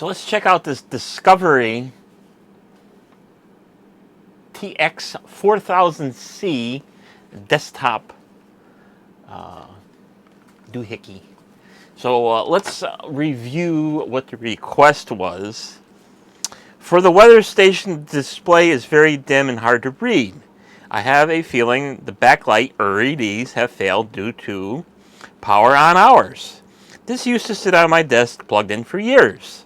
So let's check out this Discovery TX4000C desktop doohickey. So let's review what the request was. For the weather station, the display is very dim and hard to read. I have a feeling the backlight LEDs have failed due to power on hours. This used to sit on my desk plugged in for years.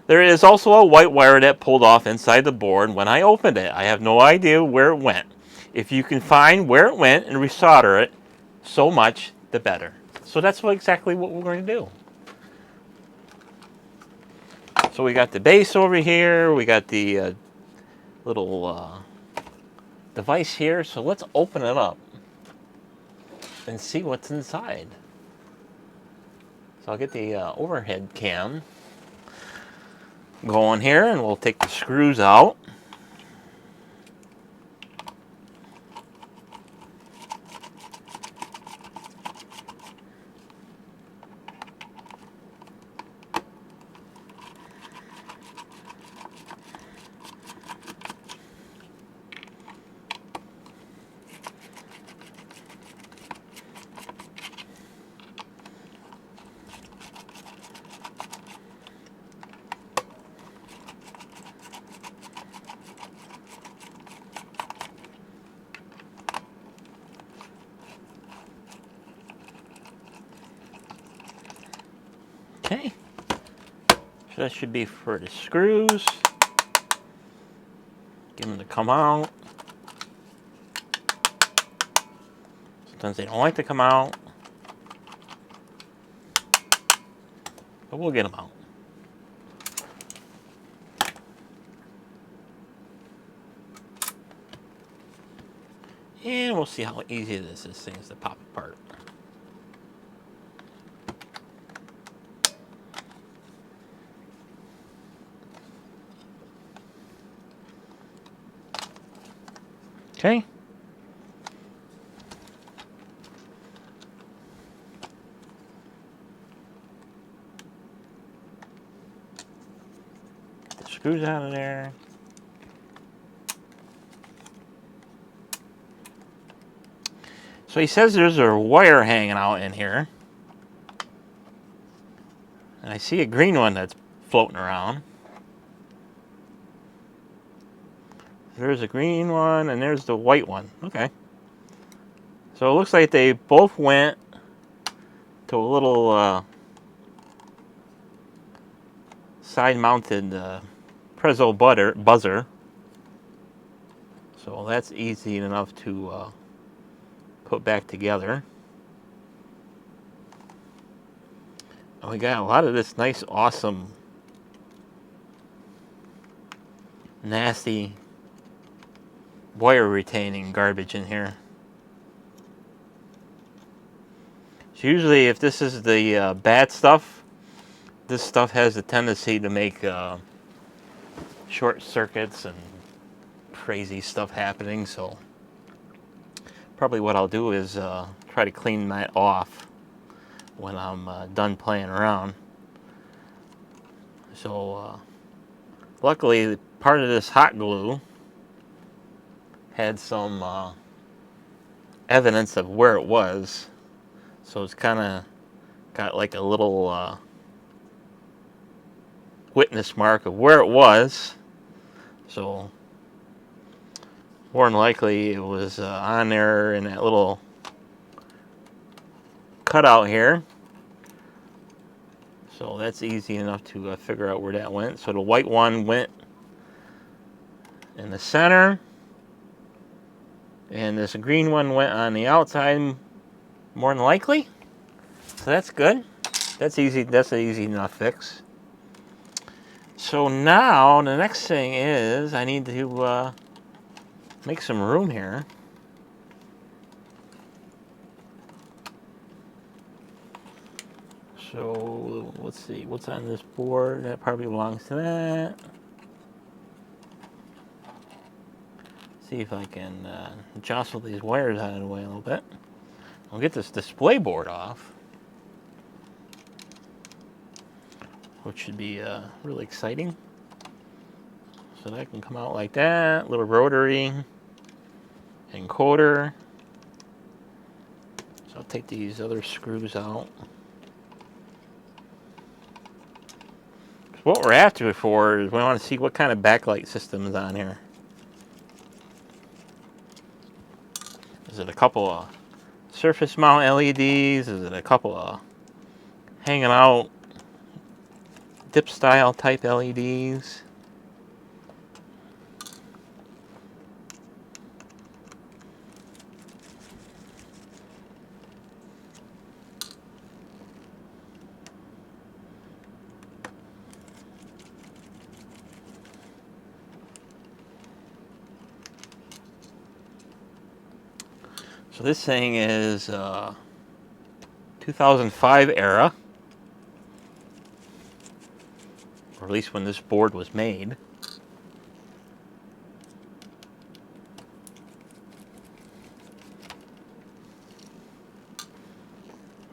There is also a white wire that pulled off inside the board when I opened it. I have no idea where it went. If you can find where it went and resolder it, so much the better. So that's exactly what we're going to do. So we got the base over here. We got the little device here. So let's open it up and see what's inside. So I'll get the overhead cam going here, and we'll take the screws out. Okay, so that should be for the screws. Get them to come out. Sometimes they don't like to come out, but we'll get them out. And we'll see how easy this thing is to pop apart. Okay. Get the screws out of there. So he says there's a wire hanging out in here. And I see a green one that's floating around. There's a green one, and there's the white one. Okay. So it looks like they both went to a little side-mounted Prezzo buzzer. So that's easy enough to put back together. And we got a lot of this nice, awesome, nasty wire retaining garbage in here. So usually if this is the bad stuff, this stuff has a tendency to make short circuits and crazy stuff happening. So probably what I'll do is try to clean that off when I'm done playing around. So luckily part of this hot glue had some evidence of where it was, so it's kind of got like a little witness mark of where it was. So more than likely it was on there in that little cutout here. So that's easy enough to figure out where that went. So the white one went in the center, and this green one went on the outside, more than likely. So that's good. That's easy. That's an easy enough fix. So now the next thing is I need to make some room here. So let's see what's on this board. That probably belongs to that. See if I can jostle these wires out of the way a little bit. I'll get this display board off. which should be really exciting. So that can come out like that, little rotary encoder. So I'll take these other screws out. What we're after it for is we want to see what kind of backlight system is on here. Is it a couple of surface mount LEDs? Is it a couple of hanging out dip style type LEDs? So this thing is 2005 era, or at least when this board was made.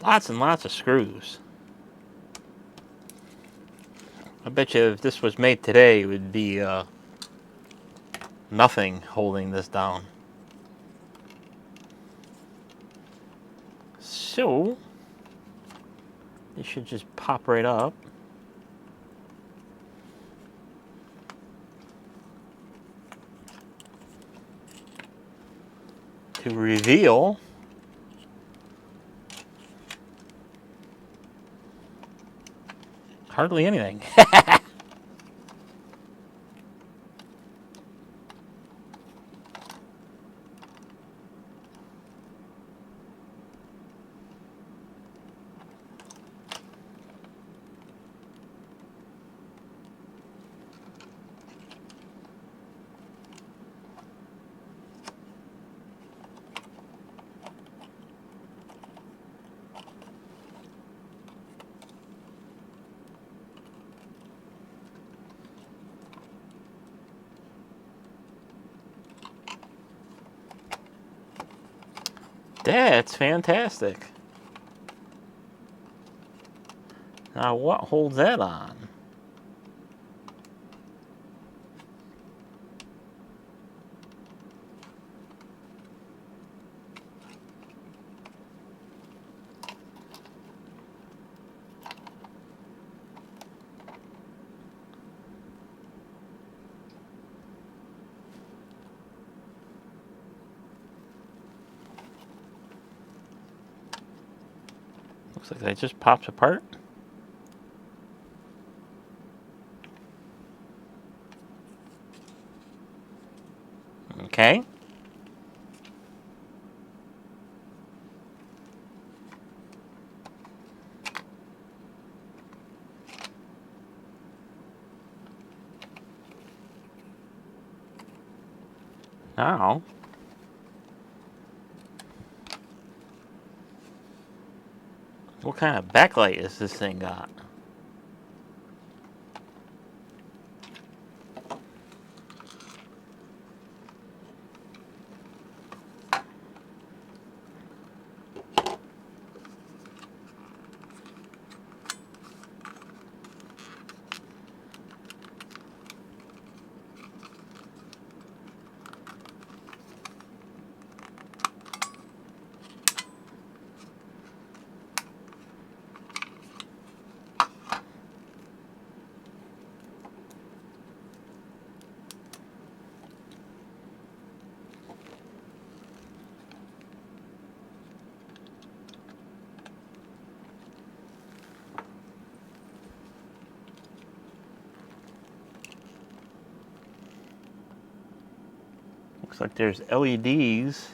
Lots and lots of screws. I bet you if this was made today, it would be nothing holding this down. So, this should just pop right up. To reveal hardly anything. That's fantastic. Now what holds that on? Looks like that just pops apart. Okay. Now, what kind of backlight is this thing got? Looks like there's LEDs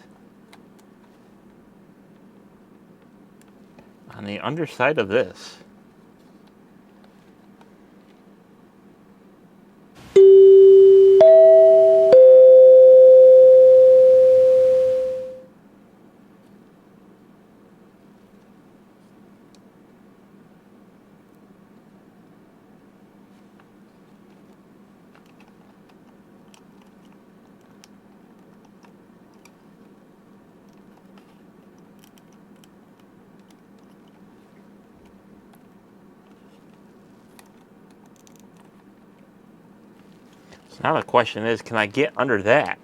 on the underside of this. Now the question is, can I get under that?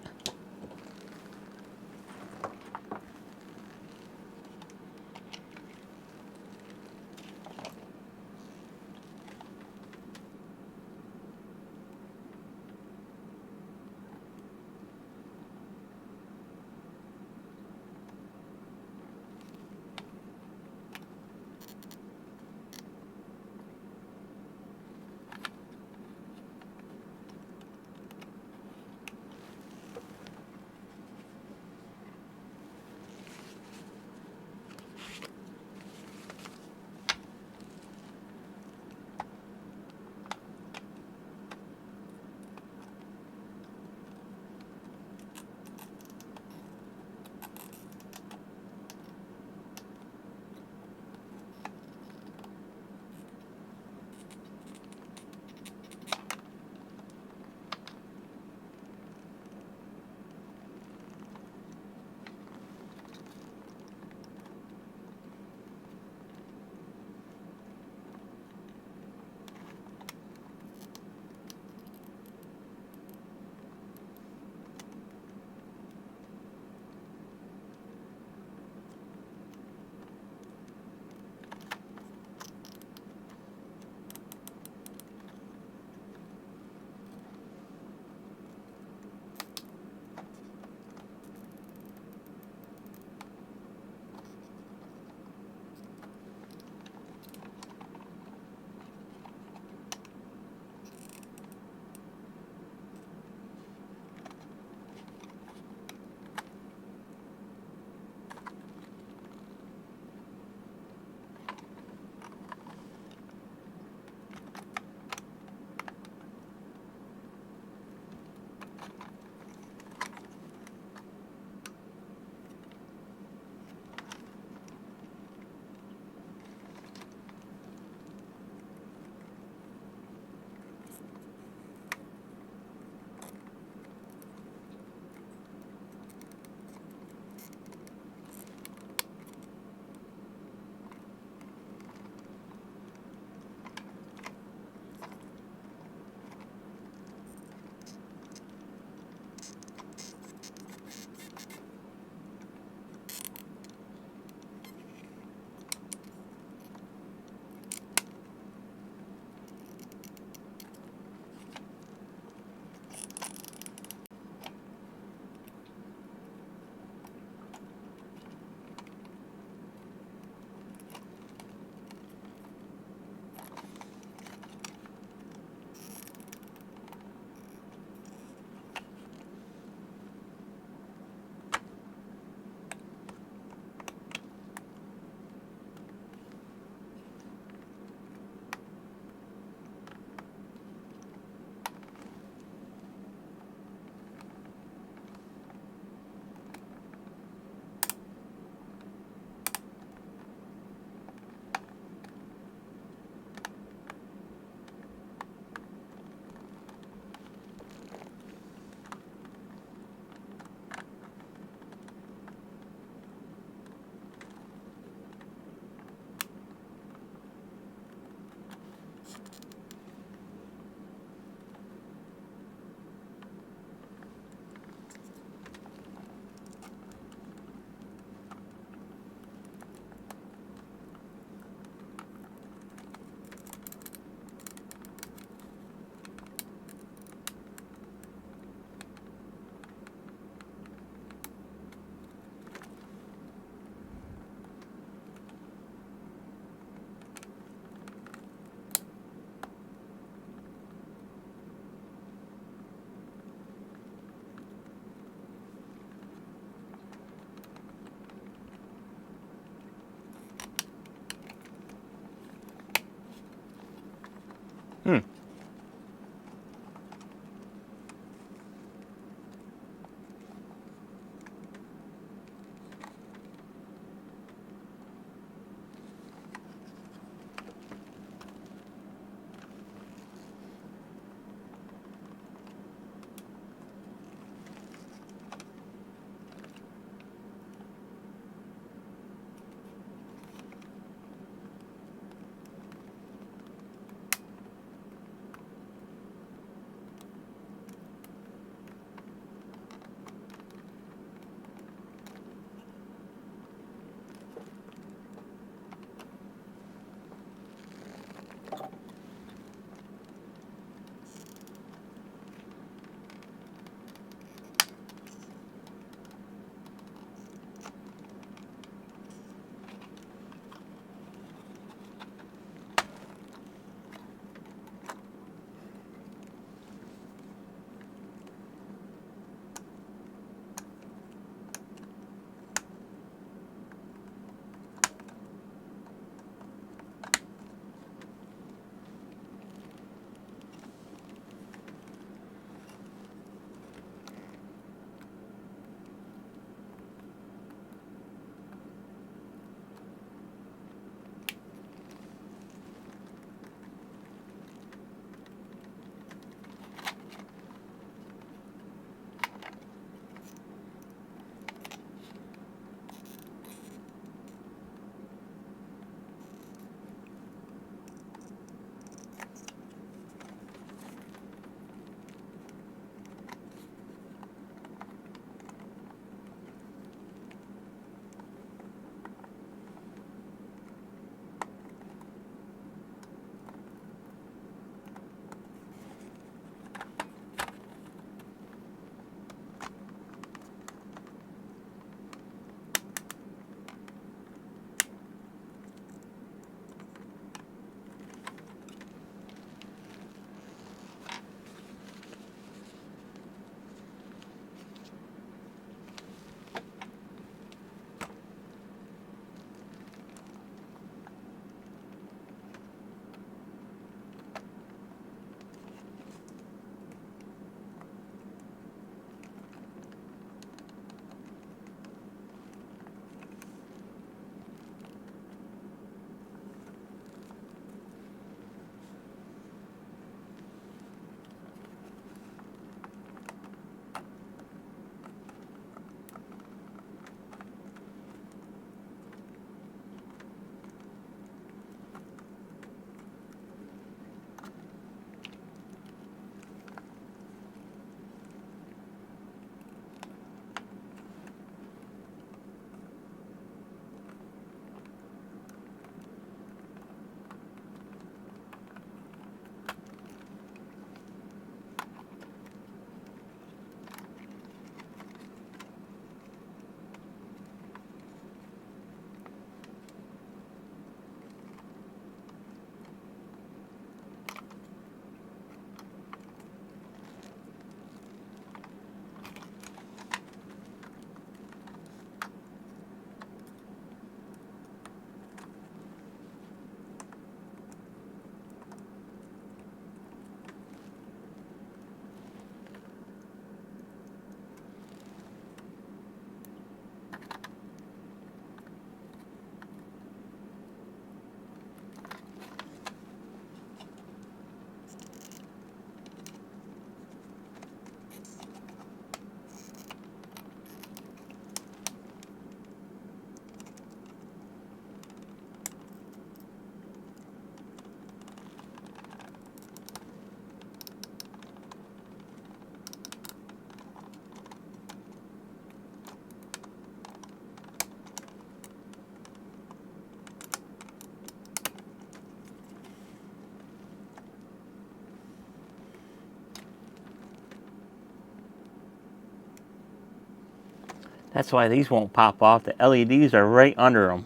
That's why these won't pop off. The LEDs are right under them.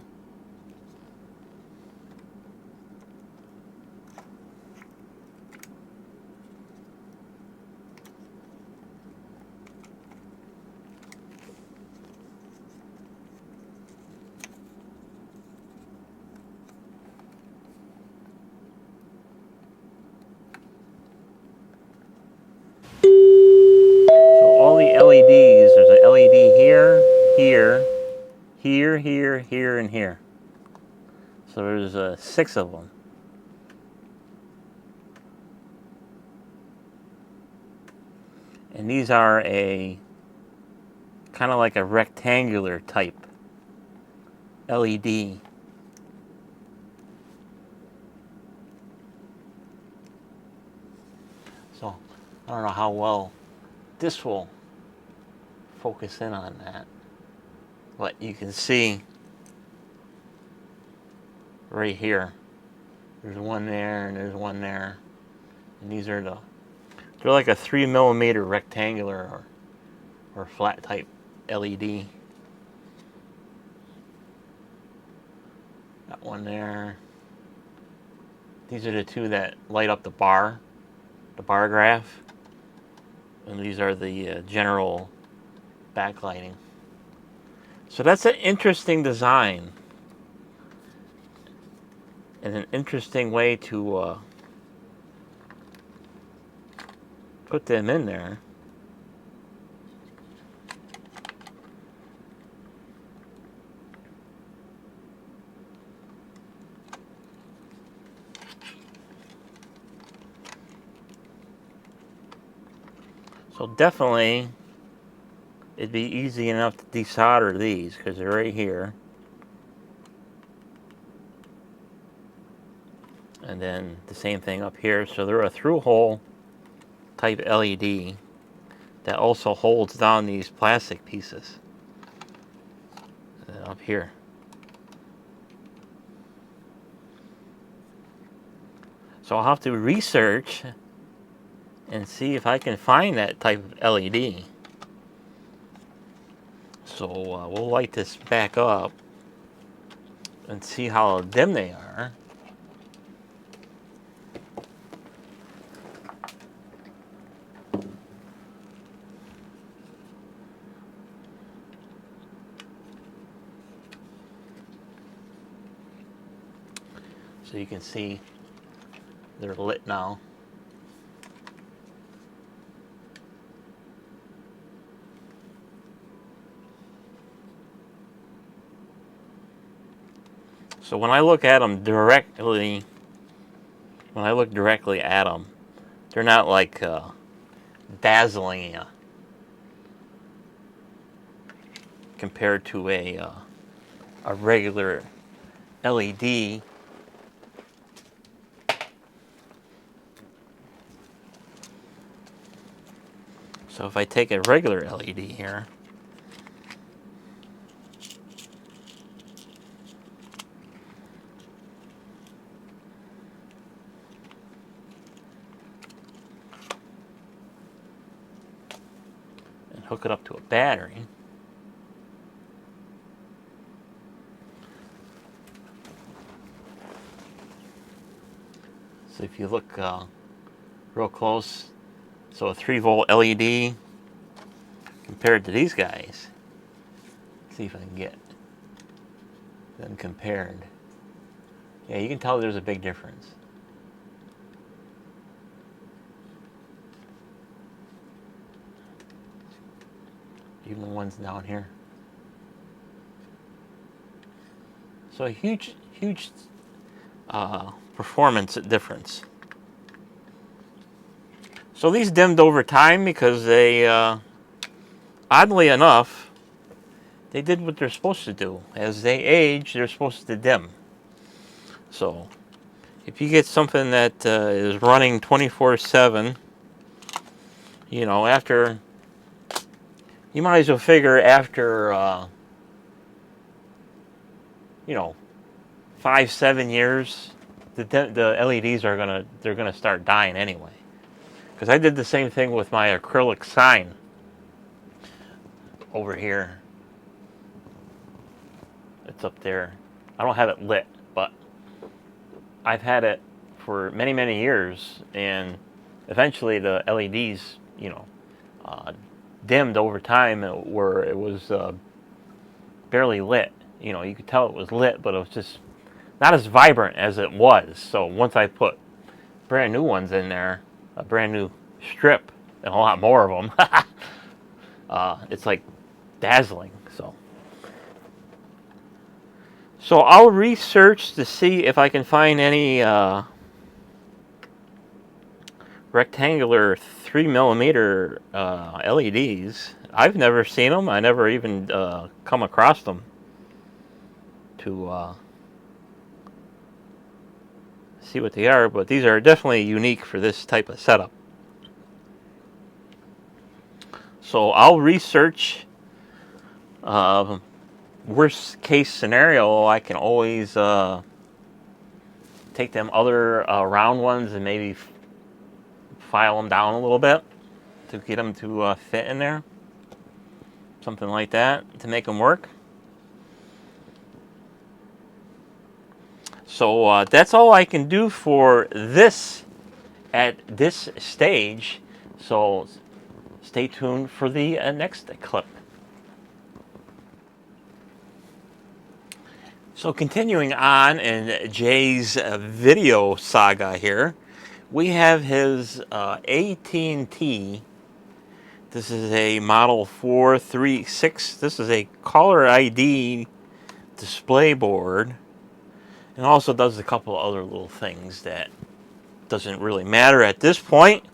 All the LEDs, there's an LED here, here, here, and here. So there's 6 of them. And these are a kind of like a rectangular type LED. So I don't know how well this will focus in on that, but you can see right here there's one there and there's one there, and these are they're like a 3mm rectangular or flat type LED. Got one there. These are the 2 that light up the bar graph, and these are the general backlighting. So that's an interesting design and an interesting way to put them in there. So definitely it'd be easy enough to desolder these because they're right here. And then the same thing up here. So they're a through-hole type LED that also holds down these plastic pieces. And then up here. So I'll have to research and see if I can find that type of LED. So we'll light this back up and see how dim they are. So you can see they're lit now. So when I look at them directly, at them, they're not like dazzling you compared to a regular LED. So if I take a regular LED here, and hook it up to a battery, so if you look real close, so a 3-volt LED compared to these guys. Let's see if I can get them compared. Yeah, you can tell there's a big difference. Even the ones down here. So a huge performance difference. So these dimmed over time because they, oddly enough, they did what they're supposed to do. As they age, they're supposed to dim. So if you get something that is running 24/7, you know, after, you might as well figure after, you know, 5-7 years, the LEDs are gonna start dying anyway. Because I did the same thing with my acrylic sign over here. It's up there. I don't have it lit, but I've had it for many, many years, and eventually the LEDs, dimmed over time where it was barely lit. You could tell it was lit, but it was just not as vibrant as it was. So once I put brand new ones in there, a brand new strip, and a lot more of them, it's like dazzling. So I'll research to see if I can find any rectangular 3mm LEDs. I've never seen them. I never even come across them to see what they are, but these are definitely unique for this type of setup. So I'll research. Worst case scenario, I can always take them other round ones and maybe file them down a little bit to get them to fit in there. Something like that to make them work. So that's all I can do for this at this stage. So stay tuned for the next clip. So continuing on in Jay's video saga here, we have his AT&T. This is a model 436. This is a caller ID display board. And also does a couple other little things that doesn't really matter at this point.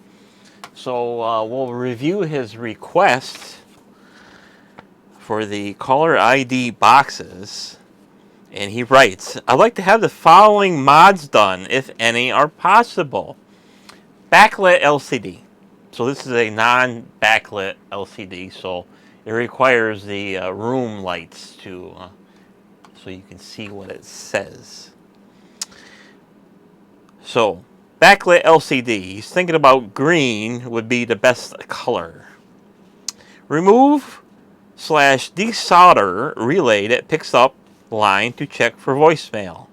So we'll review his request for the caller ID boxes. And he writes, I'd like to have the following mods done, if any are possible. Backlit LCD. So this is a non-backlit LCD, so it requires the room lights to, so you can see what it says. So, backlit LCD. He's thinking about green would be the best color. Remove / desolder relay that picks up line to check for voicemail.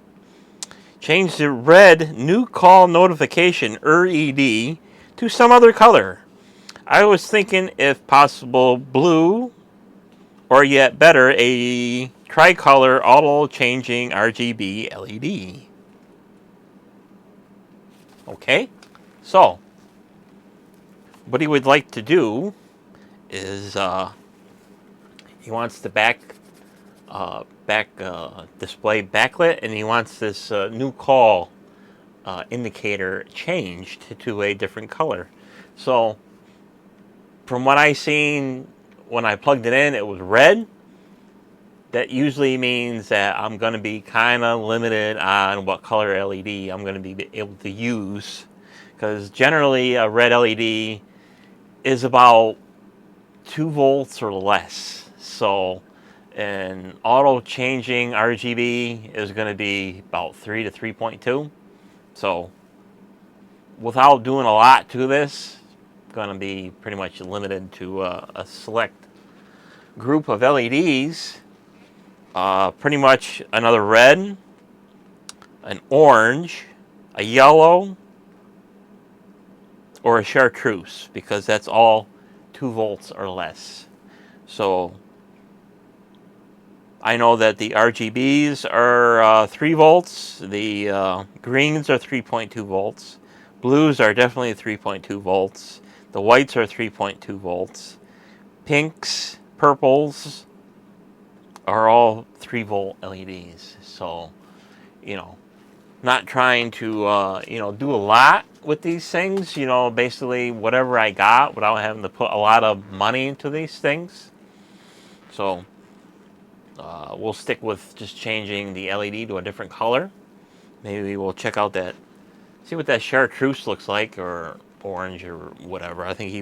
Change the red new call notification LED to some other color. I was thinking if possible blue, or yet better a tricolor auto changing RGB LED. Okay, so what he would like to do is he wants the back display backlit, and he wants this new call indicator changed to a different color. So from what I seen when I plugged it in, it was red. That usually means that I'm going to be kind of limited on what color LED I'm going to be able to use, because generally a red LED is about 2 volts or less. So an auto changing RGB is going to be about 3 to 3.2. So without doing a lot to this, going to be pretty much limited to a select group of LEDs. Pretty much another red, an orange, a yellow, or a chartreuse, because that's all 2 volts or less. So I know that the RGBs are 3 volts, the greens are 3.2 volts, blues are definitely 3.2 volts, the whites are 3.2 volts, pinks, purples are all 3 volt LEDs. So, not trying to, do a lot with these things, basically whatever I got without having to put a lot of money into these things. So we'll stick with just changing the LED to a different color. Maybe we'll check out see what that chartreuse looks like, or orange or whatever. I think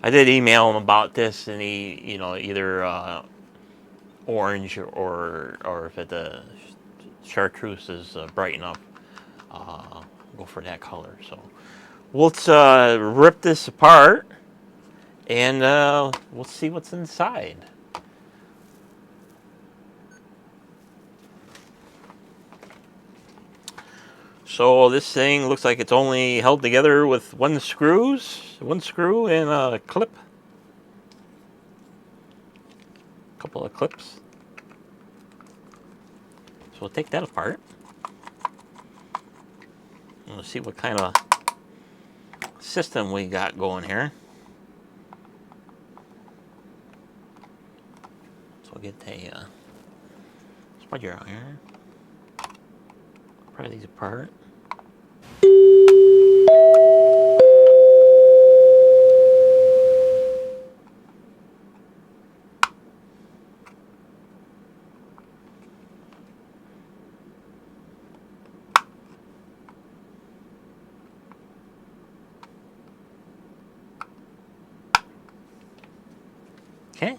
I did email him about this, and he, either orange or if the chartreuse is bright enough, go for that color. So let's rip this apart, and we'll see what's inside. So this thing looks like it's only held together with one screw and a clip. A couple of clips. So we'll take that apart. We'll see what kind of system we got going here. So we'll get a spudger out here. Pry these apart. Okay.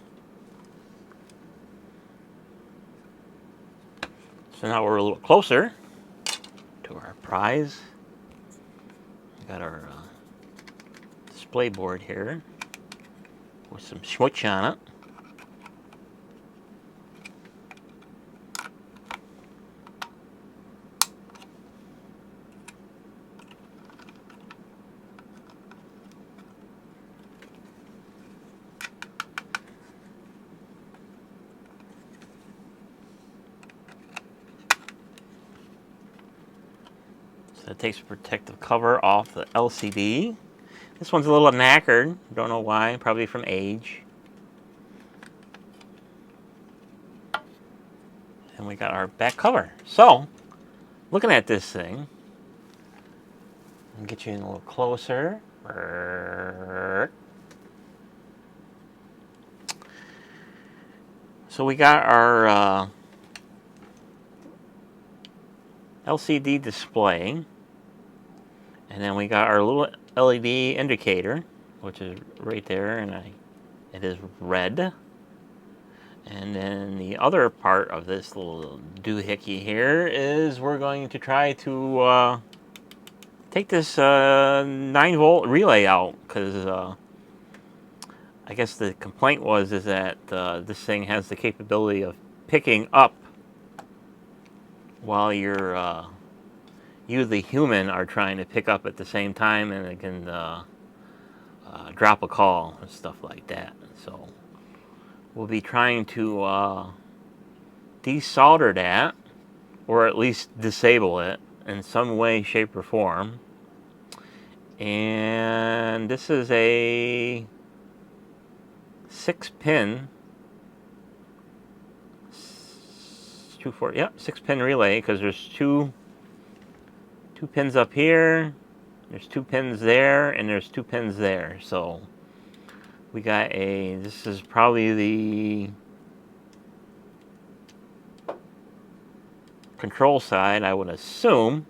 So now we're a little closer to our prize. We got our display board here with some schmutz on it. So it takes a protective cover off the LCD. This one's a little knackered. Don't know why. Probably from age. And we got our back cover. So, looking at this thing, I'll get you in a little closer. So we got our LCD display. And then we got our little LED indicator, which is right there, and it is red. And then the other part of this little doohickey here is we're going to try to take this 9-volt relay out, because I guess the complaint is that this thing has the capability of picking up while you, the human, are trying to pick up at the same time, and it can drop a call and stuff like that. So we'll be trying to desolder that, or at least disable it in some way, shape, or form. And this is a 6-pin, 6-pin relay, because there's two pins up here, there's 2 pins there, and there's 2 pins there. So we got this is probably the control side, I would assume,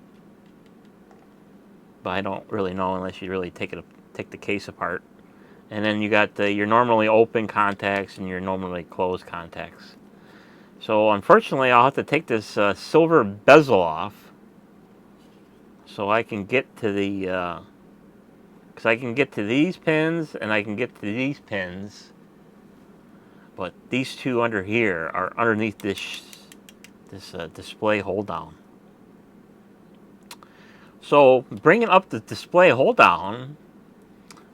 but I don't really know unless you really take the case apart. And then you got your normally open contacts and your normally closed contacts. So unfortunately, I'll have to take this silver bezel off, so I can get to the, because I can get to these pins and I can get to these pins, but these two under here are underneath this display hold down. So bringing up the display hold down,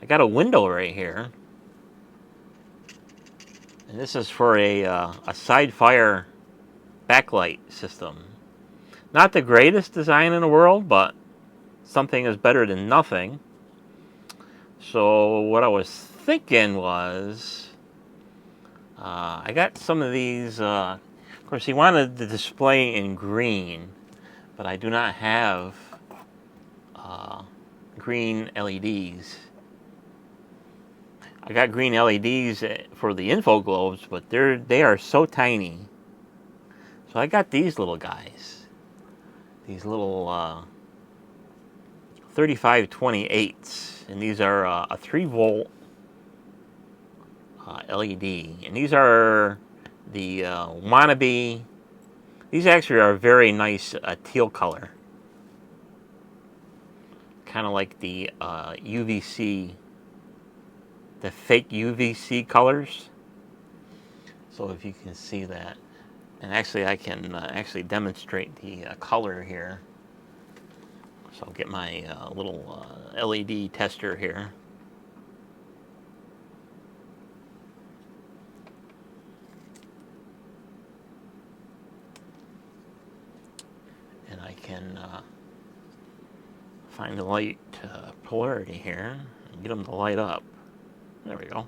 I got a window right here, and this is for a side fire backlight system. Not the greatest design in the world, but something is better than nothing. So what I was thinking was, I got some of these, of course he wanted the display in green, but I do not have green LEDs. I got green LEDs for the info globes, but they are so tiny. So I got these little guys. These little 3528s, and these are a 3-volt LED, and these are the wannabe. These actually are a very nice teal color, kind of like the UVC, the fake UVC colors. So if you can see that, and actually I can actually demonstrate the color here. So I'll get my little LED tester here. And I can find the light polarity here and get them to light up. There we go.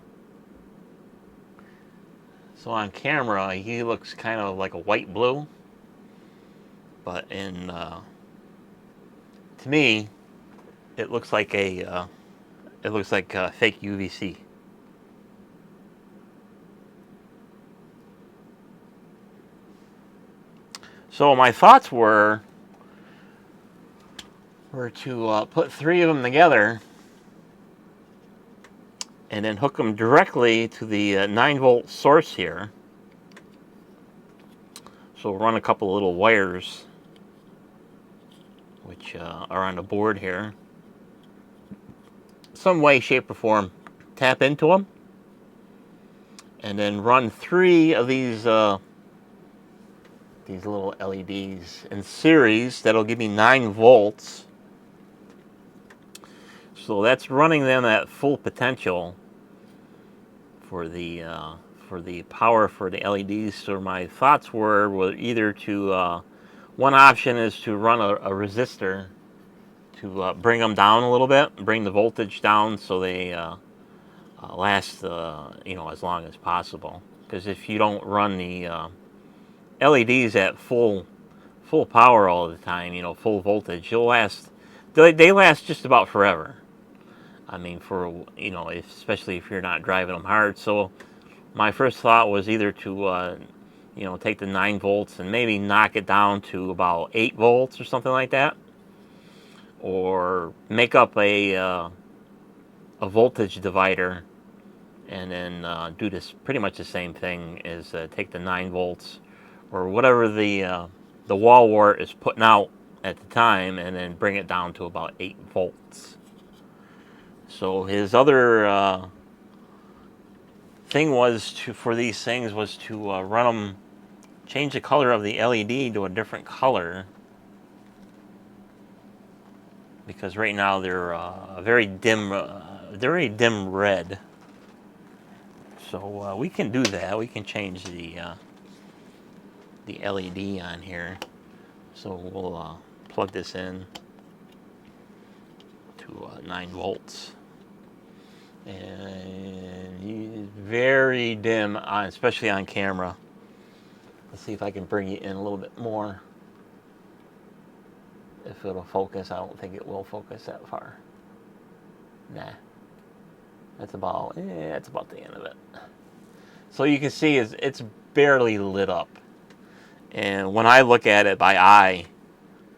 So on camera, he looks kind of like a white blue, but in to me, it looks like a fake UVC. So my thoughts were to put 3 of them together and then hook them directly to the 9-volt source here. So we'll run a couple of little wires which are on the board here. Some way, shape, or form, tap into them, and then run 3 of these little LEDs in series. That'll give me 9 volts. So that's running them at full potential for the power for the LEDs. So my thoughts were either to one option is to run a resistor to bring them down a little bit, bring the voltage down so they last as long as possible. Because if you don't run the LEDs at full power all the time, full voltage, they last just about forever. I mean, especially if you're not driving them hard. So my first thought was either to take the 9 volts and maybe knock it down to about 8 volts or something like that, or make up a voltage divider and then do this pretty much the same thing as take the 9 volts or whatever the wall wart is putting out at the time and then bring it down to about 8 volts. So his other thing for these things was to run them, change the color of the LED to a different color, because right now they're very dim red. So we can do that. We can change the LED on here. So we'll plug this in to 9 volts. And he's very dim, especially on camera. Let's see if I can bring you in a little bit more. If it'll focus. I don't think it will focus that far. Nah. That's about the end of it. So you can see it's barely lit up. And when I look at it by eye,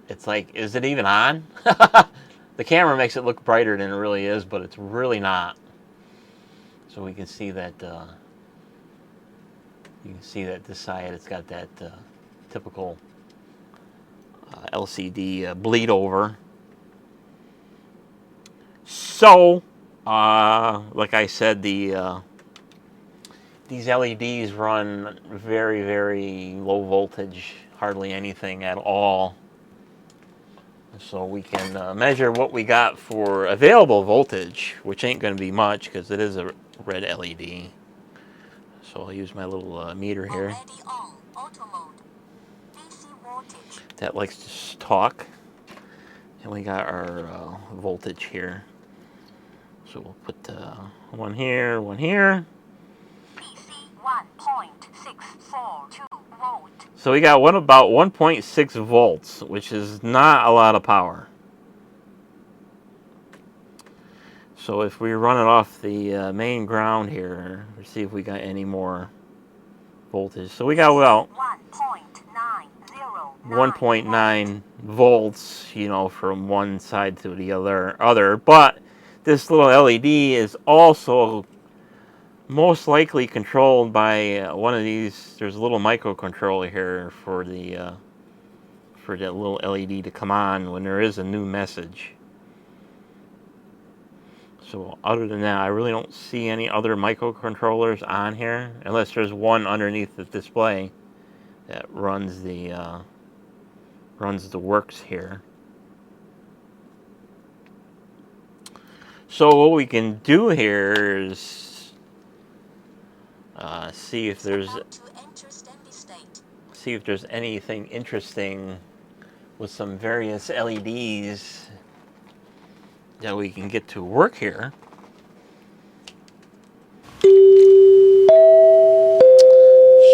it's like, is it even on? The camera makes it look brighter than it really is, but it's really not. So we can see that this side, it's got that typical LCD bleed over. So, like I said, these LEDs run very, very low voltage, hardly anything at all. So we can measure what we got for available voltage, which ain't going to be much because it is a red LED. So I'll use my little meter here. That likes to talk. And we got our voltage here. So we'll put one here, one here. 1.642 volt. So we got about 1.6 volts, which is not a lot of power. So if we run it off the main ground here, let's see if we got any more voltage. So we got about 1.9 volts, from one side to the other. But this little LED is also most likely controlled by one of these. There's a little microcontroller here for that little LED to come on when there is a new message. So other than that, I really don't see any other microcontrollers on here, unless there's one underneath the display that runs the works here. So what we can do here is see if there's anything interesting with some various LEDs that we can get to work here.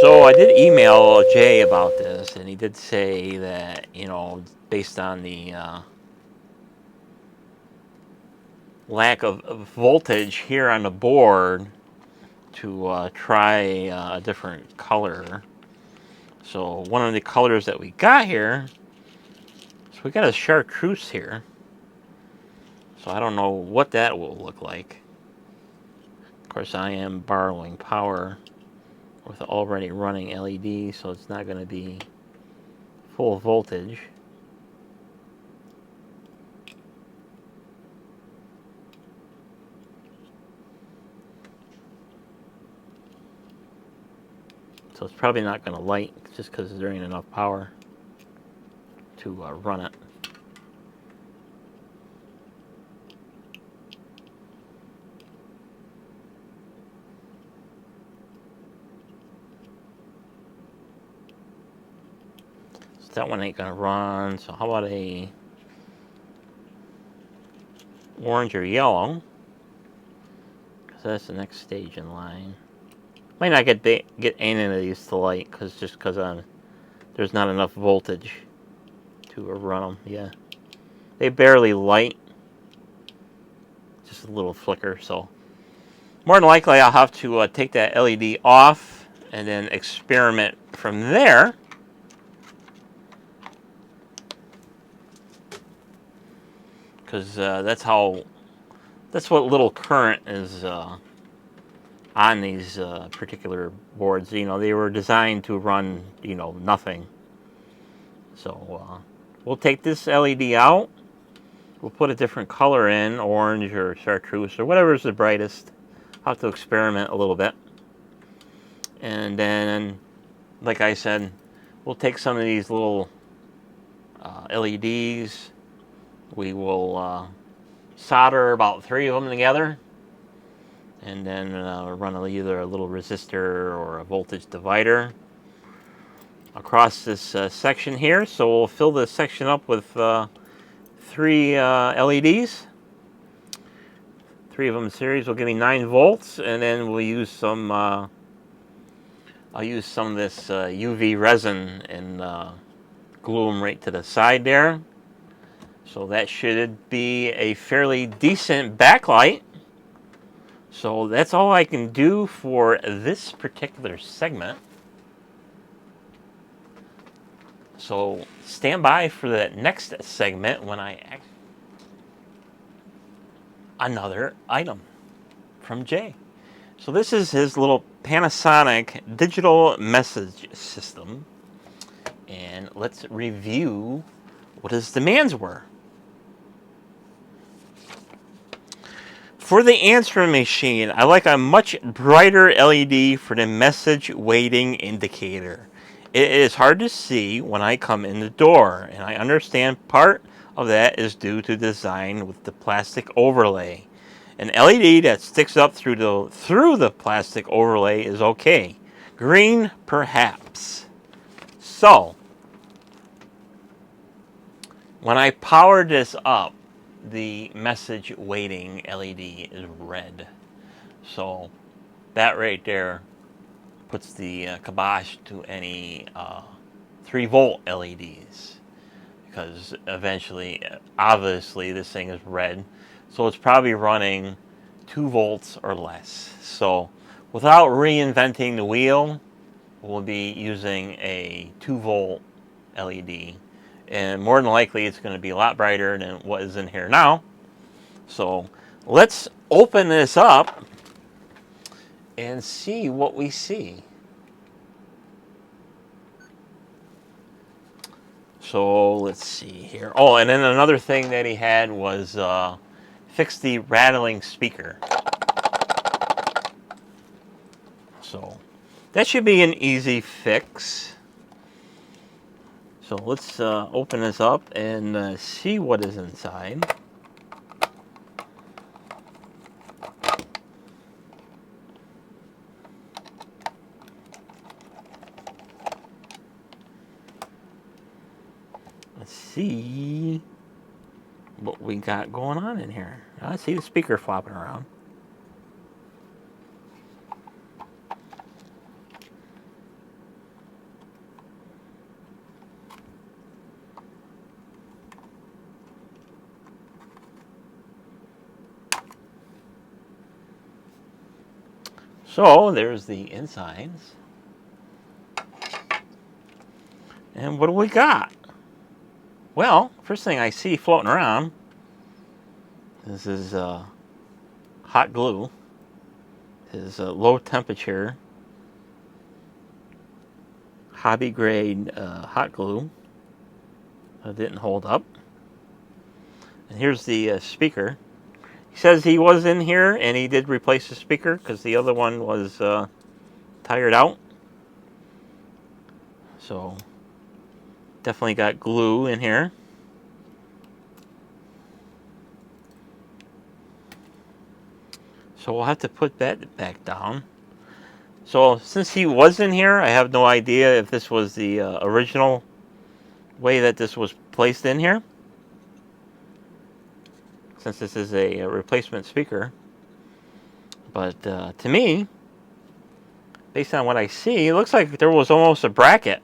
So I did email Jay about this, and he did say that, you know, based on the lack of voltage here on the board, to try a different color. So one of the colors that we got here, so we got a chartreuse here. So I don't know what that will look like. Of course, I am borrowing power with already running LED, so it's not going to be full voltage. So it's probably not going to light just because there ain't enough power to run it. So that one ain't going to run. So how about a orange or yellow? Because that's the next stage in line. Might not get any of these to light because there's not enough voltage to run them. Yeah, they barely light, just a little flicker. So more than likely I'll have to take that LED off and then experiment from there. Because that's what little current is on these particular boards. You know, they were designed to run, you know, nothing. So we'll take this LED out. We'll put a different color in, orange or chartreuse or whatever is the brightest. I'll have to experiment a little bit. And then, like I said, we'll take some of these little LEDs. We will solder about 3 of them together, and then run either a little resistor or a voltage divider across this section here. So we'll fill this section up with 3 LEDs. 3 of them in series will give me 9 volts, and then we'll use some. I'll use some of this UV resin and glue them right to the side there. So that should be a fairly decent backlight. So that's all I can do for this particular segment. So stand by for the next segment when I another item from Jay. So this is his little Panasonic digital message system. And let's review what his demands were. For the answering machine, I like a much brighter LED for the message waiting indicator. It is hard to see when I come in the door, and I understand part of that is due to design with the plastic overlay. An LED that sticks up through the plastic overlay is okay. Green, perhaps. So, when I power this up, the message waiting LED is red. So that right there puts the kibosh to any 3-volt LEDs, because eventually, obviously, this thing is red. So it's probably running 2 volts or less. So without reinventing the wheel, we'll be using a 2-volt LED. And more than likely, it's going to be a lot brighter than what is in here now. So let's open this up and see what we see. So let's see here. Oh, and then another thing that he had was fix the rattling speaker. So that should be an easy fix. So let's open this up and see what is inside. see what we got going on in here. I see the speaker flopping around. So there's the insides. And what do we got? Well, first thing I see floating around, this is hot glue. This is low temperature, hobby grade hot glue. It didn't hold up. And here's the speaker. He says he was in here and he did replace the speaker because the other one was tired out. So definitely got glue in here. So we'll have to put that back down. So since he was in here, I have no idea if this was the original way that this was placed in here. Since this is a replacement speaker. But to me, based on what I see, it looks like there was almost a bracket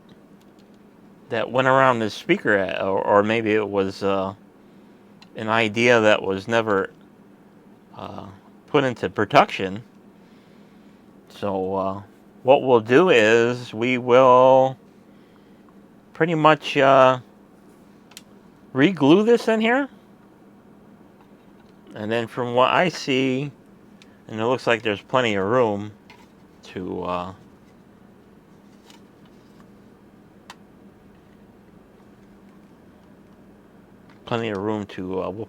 that went around this speaker, or maybe it was an idea that was never put into production. So what we'll do is we will pretty much re-glue this in here. And then from what I see, and it looks like there's plenty of room to we'll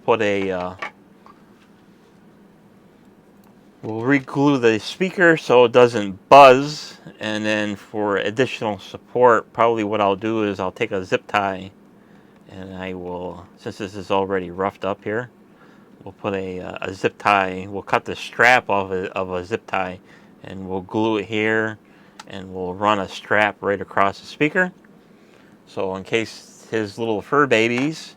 put a we'll re-glue the speaker so it doesn't buzz, and then for additional support, probably what I'll do is I'll take a zip tie and I will, since this is already roughed up here, we'll put a zip tie. We'll cut the strap off of a zip tie, and we'll glue it here, and we'll run a strap right across the speaker. So in case his little fur babies,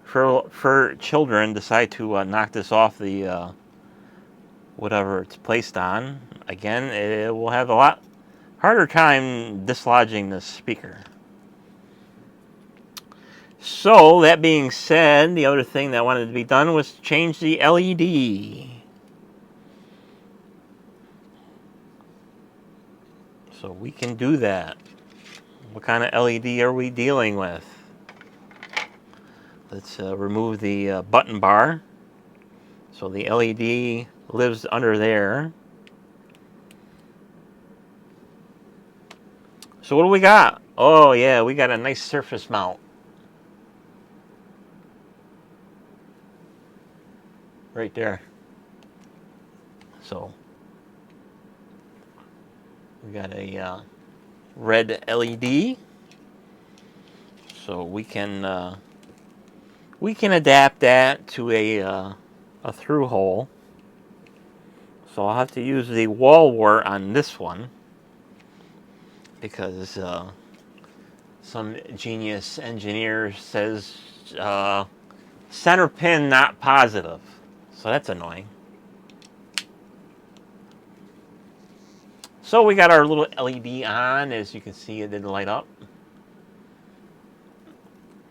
fur children, decide to knock this off the whatever it's placed on, again, it will have a lot harder time dislodging the speaker. So, that being said, the other thing that wanted to be done was change the LED. So we can do that. What kind of LED are we dealing with? Let's remove the button bar. So the LED lives under there. So what do we got? Oh yeah, we got a nice surface mount. Right there. So we got a red LED. So we can adapt that to a through hole. So I'll have to use the wall wart on this one because some genius engineer says center pin not positive. So that's annoying. So we got our little LED on. As you can see, it didn't light up.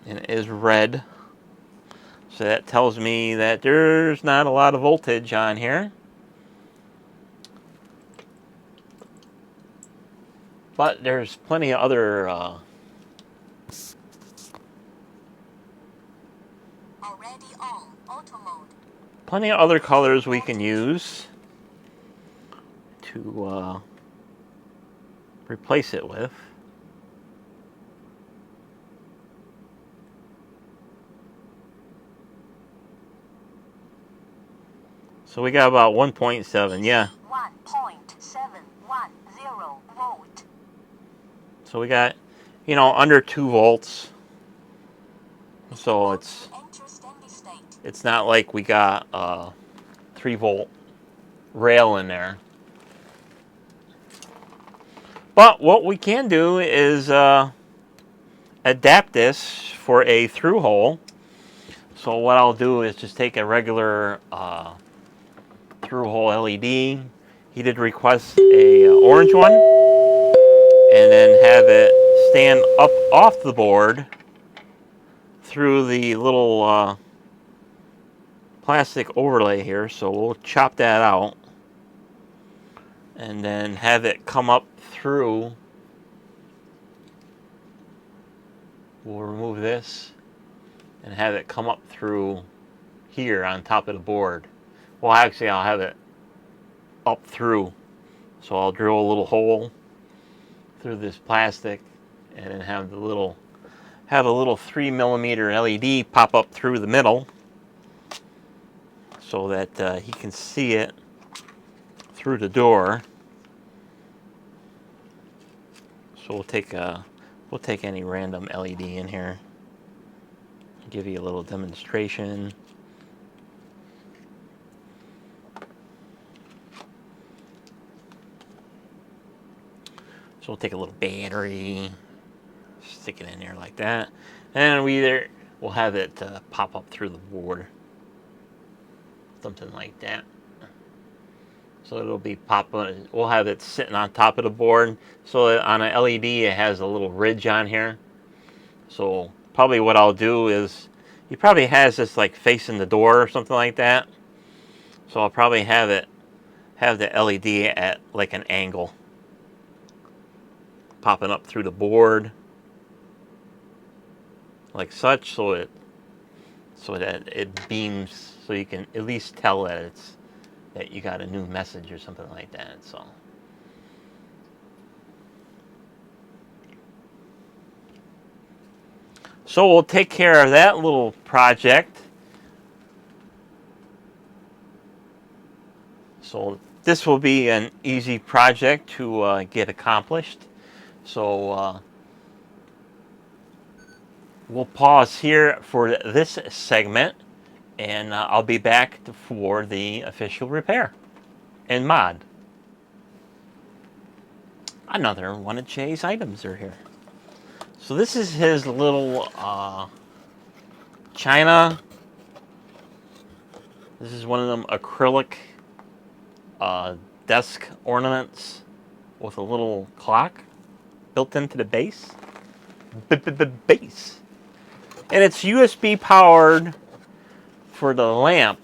And it is red. So that tells me that there's not a lot of voltage on here. But there's plenty of other plenty of other colors we can use to replace it with. So we got about 1.7, yeah. 1.710 volt. So we got, you know, under 2 volts. So it's not like we got a 3 volt rail in there. But what we can do is adapt this for a through hole. So what I'll do is just take a regular through hole LED. He did request a orange one, and then have it stand up off the board through the little plastic overlay here. So we'll chop that out and then have it come up through. We'll remove this and have it come up through here on top of the board. Well, actually, I'll have it up through. So I'll drill a little hole through this plastic and then have a little 3mm LED pop up through the middle so that he can see it through the door. So we'll take any random LED in here, give you a little demonstration. So we'll take a little battery, stick it in there like that, and we'll have it pop up through the board, something like that. So it'll be popping. We'll have it sitting on top of the board, so that on an LED it has a little ridge on here. So probably what I'll do is, he probably has this like facing the door or something like that. So I'll probably have the LED at like an angle, popping up through the board like such, so that it beams, so you can at least tell that that you got a new message or something like that. So we'll take care of that little project. So this will be an easy project to get accomplished. So we'll pause here for this segment, and I'll be back for the official repair and mod. Another one of Jay's items are here. So this is his little China. This is one of them acrylic desk ornaments with a little clock built into the base. Base. And it's USB powered for the lamp,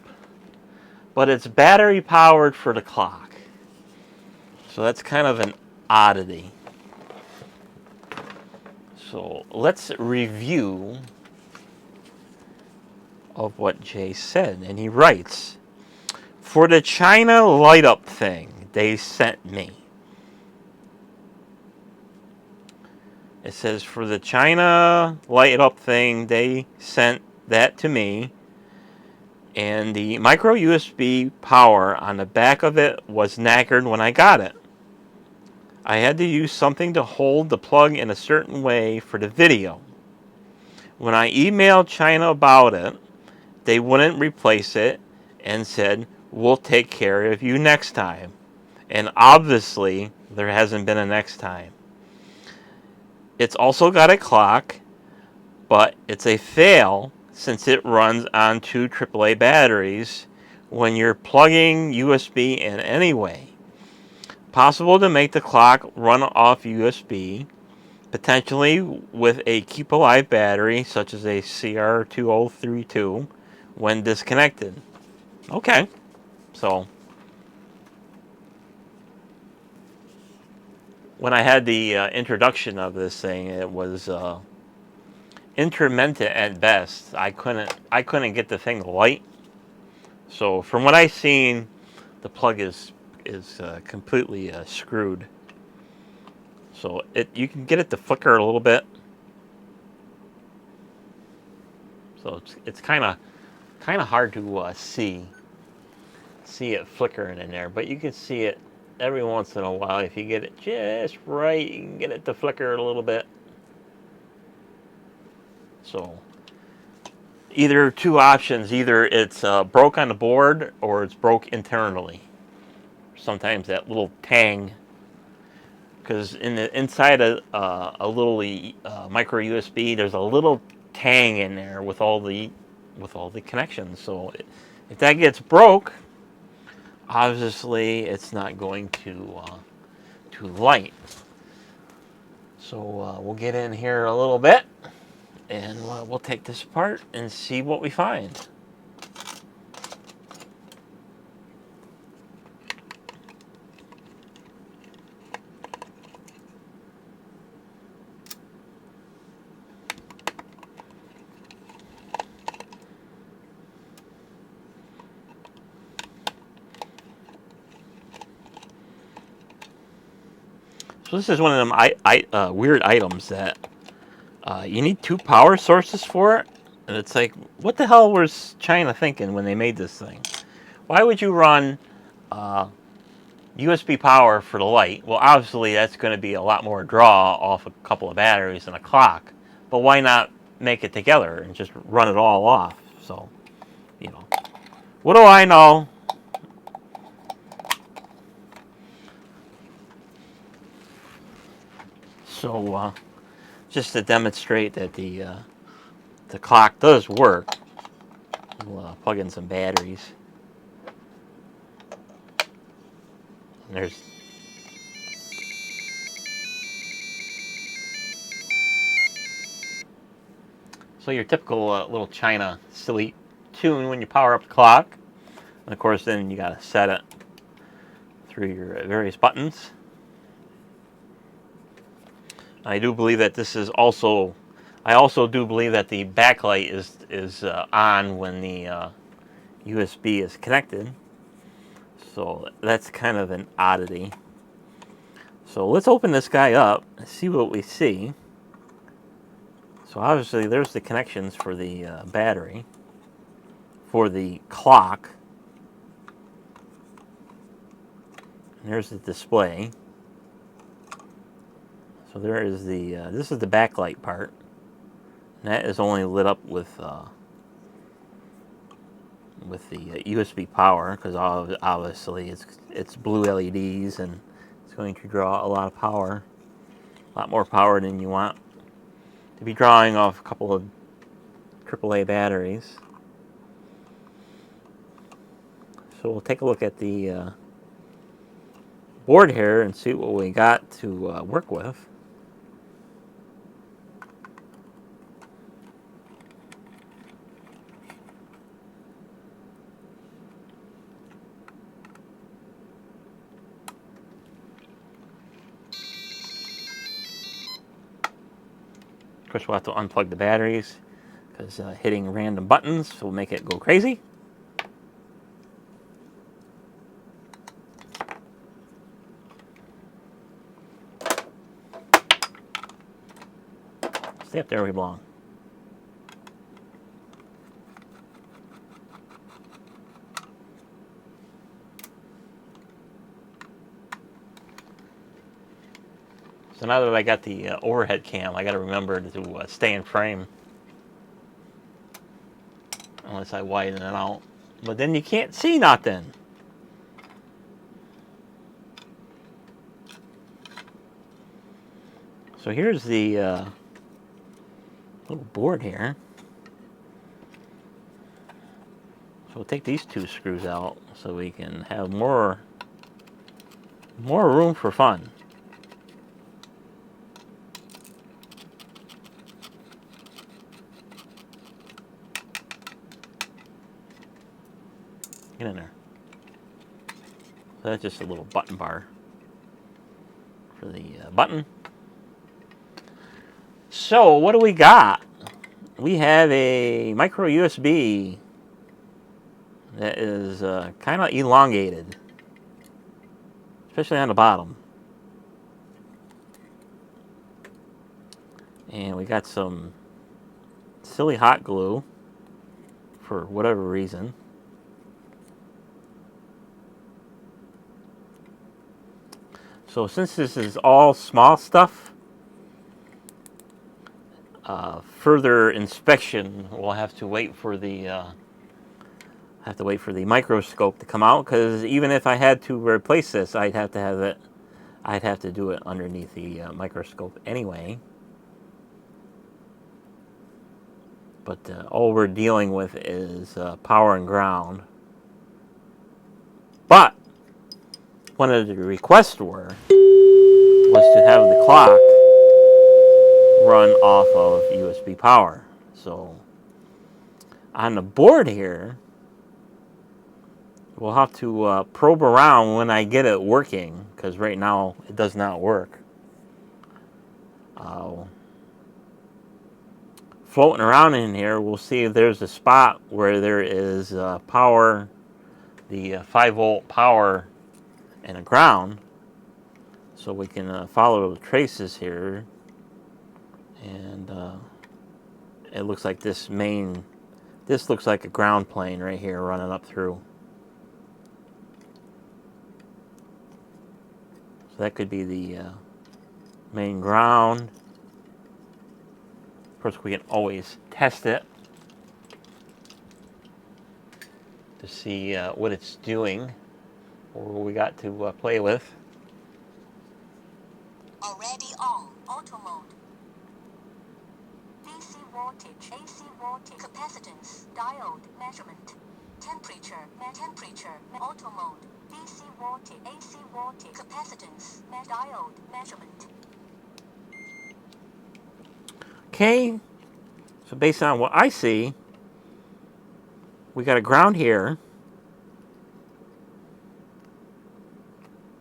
but it's battery powered for the clock. So that's kind of an oddity. So let's review of what Jay said. And he writes, for the China light up thing they sent me. It says, for the China light up thing, they sent that to me. And the micro USB power on the back of it was knackered when I got it. I had to use something to hold the plug in a certain way for the video. When I emailed China about it, they wouldn't replace it and said, we'll take care of you next time. And obviously, there hasn't been a next time. It's also got a clock, but it's a fail since it runs on 2 AAA batteries when you're plugging USB in anyway. Possible to make the clock run off USB, potentially with a keep alive battery such as a CR2032 when disconnected. Okay, so when I had the introduction of this thing, it was intermittent at best. I couldn't get the thing to light. So from what I've seen, the plug is completely screwed. So you can get it to flicker a little bit. So it's kind of hard to see it flickering in there, but you can see it every once in a while. If you get it just right, you can get it to flicker a little bit. So either 2 options: either it's broke on the board or it's broke internally. Sometimes that little tang because inside a little micro USB, there's a little tang in there with all the connections. So if that gets broke, obviously it's not going to light. So we'll get in here a little bit, and we'll take this apart and see what we find. So this is one of them weird items that you need two power sources for it. And it's like, what the hell was China thinking when they made this thing? Why would you run USB power for the light? Well, obviously that's going to be a lot more draw off a couple of batteries and a clock. But why not make it together and just run it all off? So, you know, what do I know? So, just to demonstrate that the clock does work, we'll plug in some batteries. And there's so your typical little China silly tune when you power up the clock, and of course then you got to set it through your various buttons. I do believe that this is also. I also do believe that the backlight is on when the USB is connected. So that's kind of an oddity. So let's open this guy up and see what we see. So obviously there's the connections for the battery, for the clock. And there's the display. So there is the, this is the backlight part. And that is only lit up with the USB power, because obviously it's blue LEDs and it's going to draw a lot of power, a lot more power than you want to be drawing off a couple of AAA batteries. So we'll take a look at the board here and see what we got to work with. Of course, we'll have to unplug the batteries because hitting random buttons will make it go crazy. Stay up there where we belong. So now that I got the overhead cam, I got to remember to stay in frame. Unless I widen it out. But then you can't see nothing. So here's the little board here. So we'll take these two screws out so we can have more room for fun. Get in there. So that's just a little button bar for the button. So what do we got? We have a micro USB that is kind of elongated, especially on the bottom. And we got some silly hot glue for whatever reason. So since this is all small stuff, further inspection we'll have to wait for the microscope to come out, because even if I had to replace this, I'd have to have it I'd have to do it underneath the microscope anyway. But all we're dealing with is power and ground. But one of the requests was to have the clock run off of USB power. So on the board here, we'll have to probe around when I get it working, because right now it does not work. Floating around in here, we'll see if there's a spot where there is power, the 5-volt power, and a ground, so we can follow the traces here. And it looks like this looks like a ground plane right here running up through. So that could be the main ground. Of course, we can always test it to see what it's doing, or what we got to play with. Already on auto mode. DC voltage, AC voltage, capacitance, diode, measurement, temperature, auto mode, DC voltage, AC voltage, capacitance, diode, measurement. Okay, so based on what I see, we got a ground here.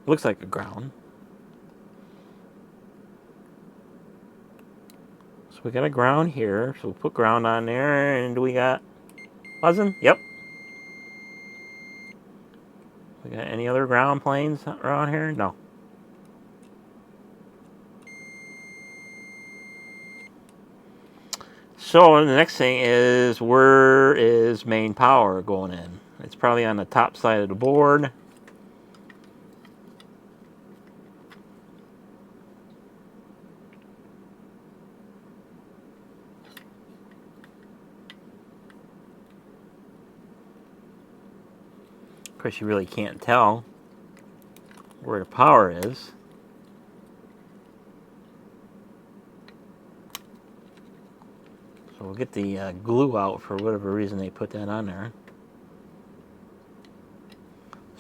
Looks like a ground. So we got a ground here. So we'll put ground on there. And do we got buzzing? Yep. We got any other ground planes around here? No. So the next thing is, where is main power going in? It's probably on the top side of the board. Of course, you really can't tell where the power is. So we'll get the glue out for whatever reason they put that on there.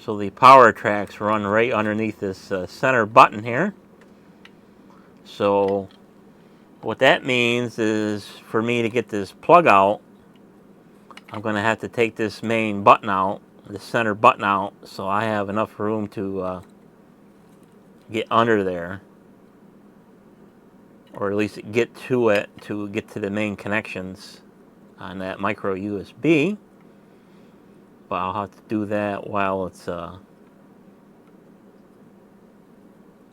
So the power tracks run right underneath this center button here. So what that means is, for me to get this plug out, I'm going to have to take this main button out, the center button out, so I have enough room to get under there, or at least get to it to get to the main connections on that micro USB. But I'll have to do that while it's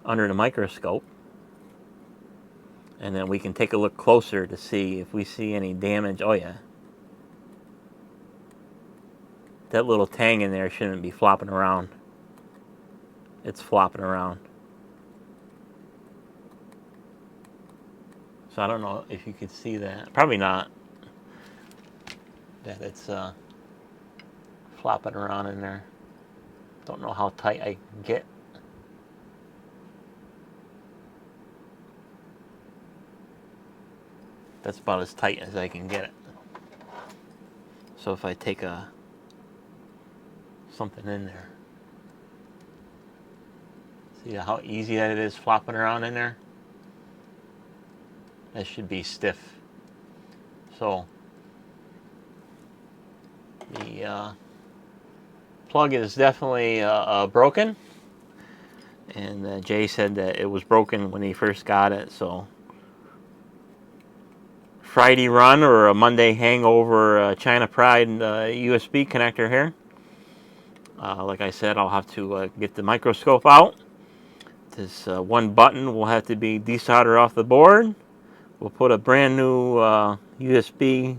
under the microscope, and then we can take a look closer to see if we see any damage. Oh yeah, that little tang in there shouldn't be flopping around. It's flopping around. So I don't know if you could see that. Probably not. That it's flopping around in there. Don't know how tight I can get. That's about as tight as I can get it. So if I take something in there, see how easy that it is flopping around in there? That should be stiff. So the plug is definitely broken, and Jay said that it was broken when he first got it. So Friday run or a Monday hangover China Pride USB connector here. Like I said, I'll have to get the microscope out. This one button will have to be desoldered off the board. We'll put a brand new USB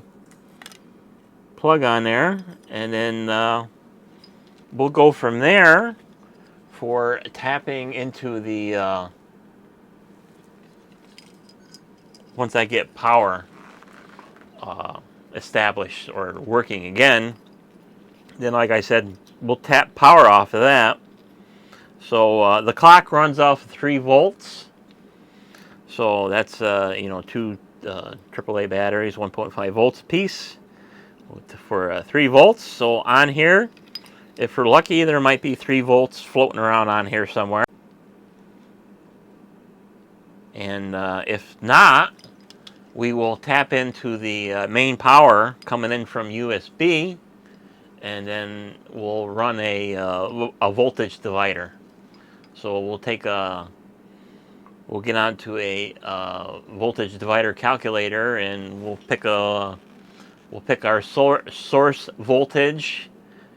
plug on there, and then we'll go from there for tapping into the once I get power established or working again. Then, like I said, we'll tap power off of that. So the clock runs off of 3 volts. So that's two AAA batteries, 1.5 volts apiece for 3 volts. So on here, if we're lucky, there might be 3 volts floating around on here somewhere. And if not, we will tap into the main power coming in from USB, and then we'll run a voltage divider. So we'll get onto a voltage divider calculator, and we'll pick our source voltage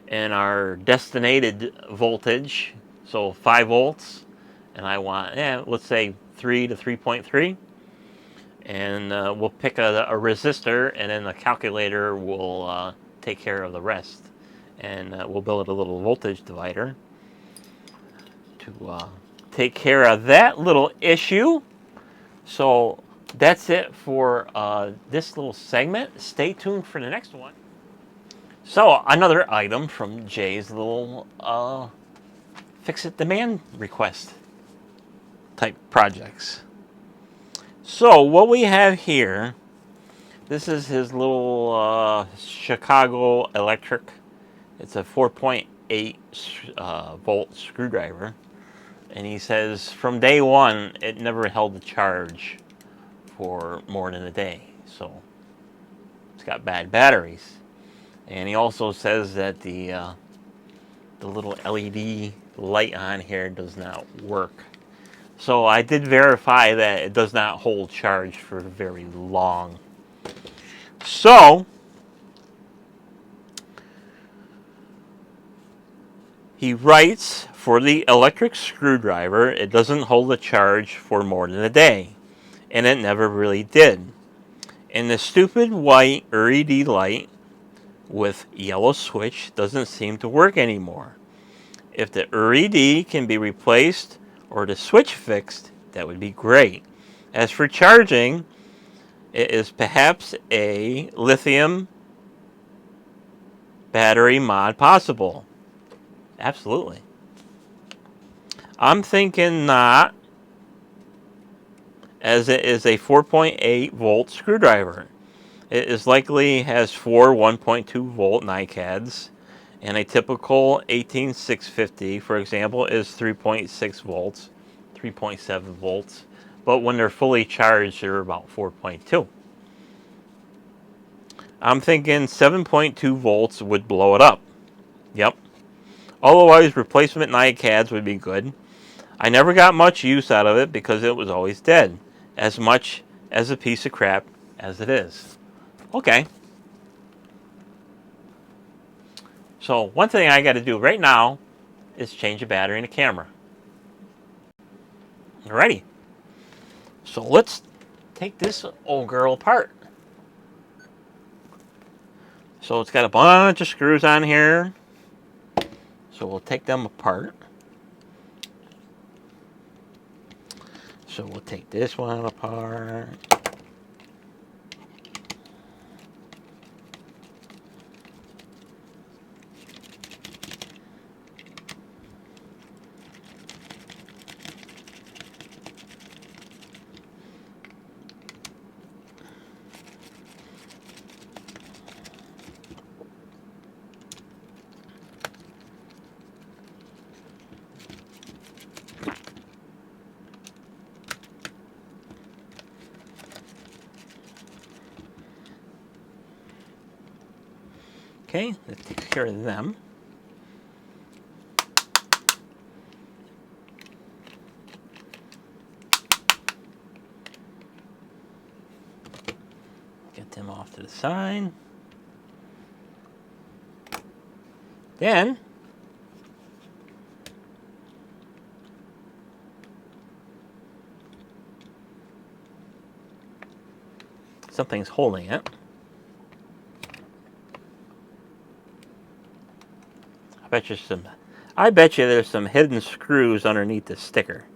and our destinated voltage. So 5 volts, and I want let's say 3 to 3.3. And we'll pick a resistor, and then the calculator will take care of the rest. And we'll build a little voltage divider to take care of that little issue. So that's it for this little segment. Stay tuned for the next one. So another item from Jay's little fix-it demand request type projects. So what we have here, this is his little Chicago electric. It's a 4.8 volt screwdriver. And he says from day one, it never held the charge for more than a day. So it's got bad batteries. And he also says that the little LED light on here does not work. So I did verify that it does not hold charge for very long. So he writes, for the electric screwdriver, it doesn't hold a charge for more than a day. And it never really did. And the stupid white LED light with yellow switch doesn't seem to work anymore. If the LED can be replaced or the switch fixed, that would be great. As for charging, it is perhaps a lithium battery mod possible. Absolutely. I'm thinking not, as it is a 4.8 volt screwdriver. It is likely has 4 1.2 volt NiCads, and a typical 18650, for example, is 3.6 volts, 3.7 volts. But when they're fully charged, they're about 4.2. I'm thinking 7.2 volts would blow it up. Yep. Otherwise, replacement NiCads would be good. I never got much use out of it because it was always dead. As much as a piece of crap as it is. Okay. So one thing I got to do right now is change the battery in the camera. Alrighty. So let's take this old girl apart. So it's got a bunch of screws on here. So we'll take them apart. So we'll take this one apart. Okay, that takes care of them. Get them off to the side. Then something's holding it. I bet you there's some hidden screws underneath the sticker.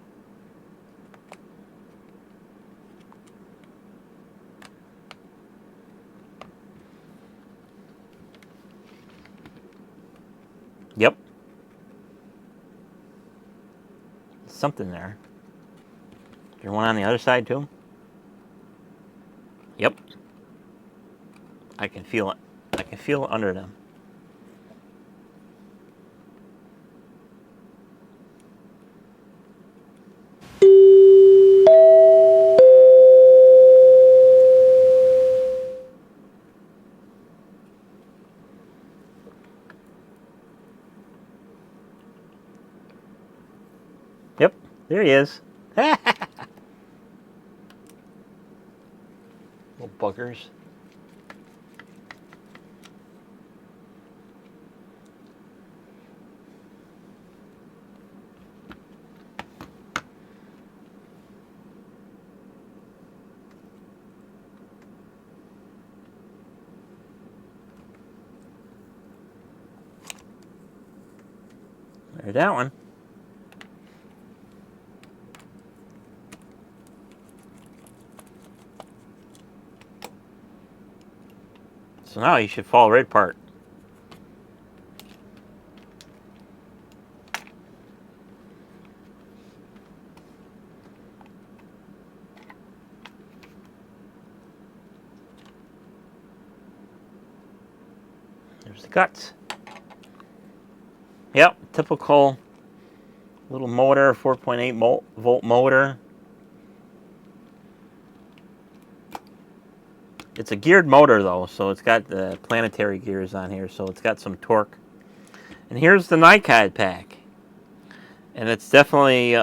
Yep. something there. Is there one on the other side too? Yep. I can feel it. I can feel it under them. Yep, there he is. Little buggers. There's that one. So now you should fall right apart. There's the guts. Yep, typical little motor, 4.8 volt motor. It's a geared motor though, so it's got the planetary gears on here, so it's got some torque. And here's the NiCad pack. And it's definitely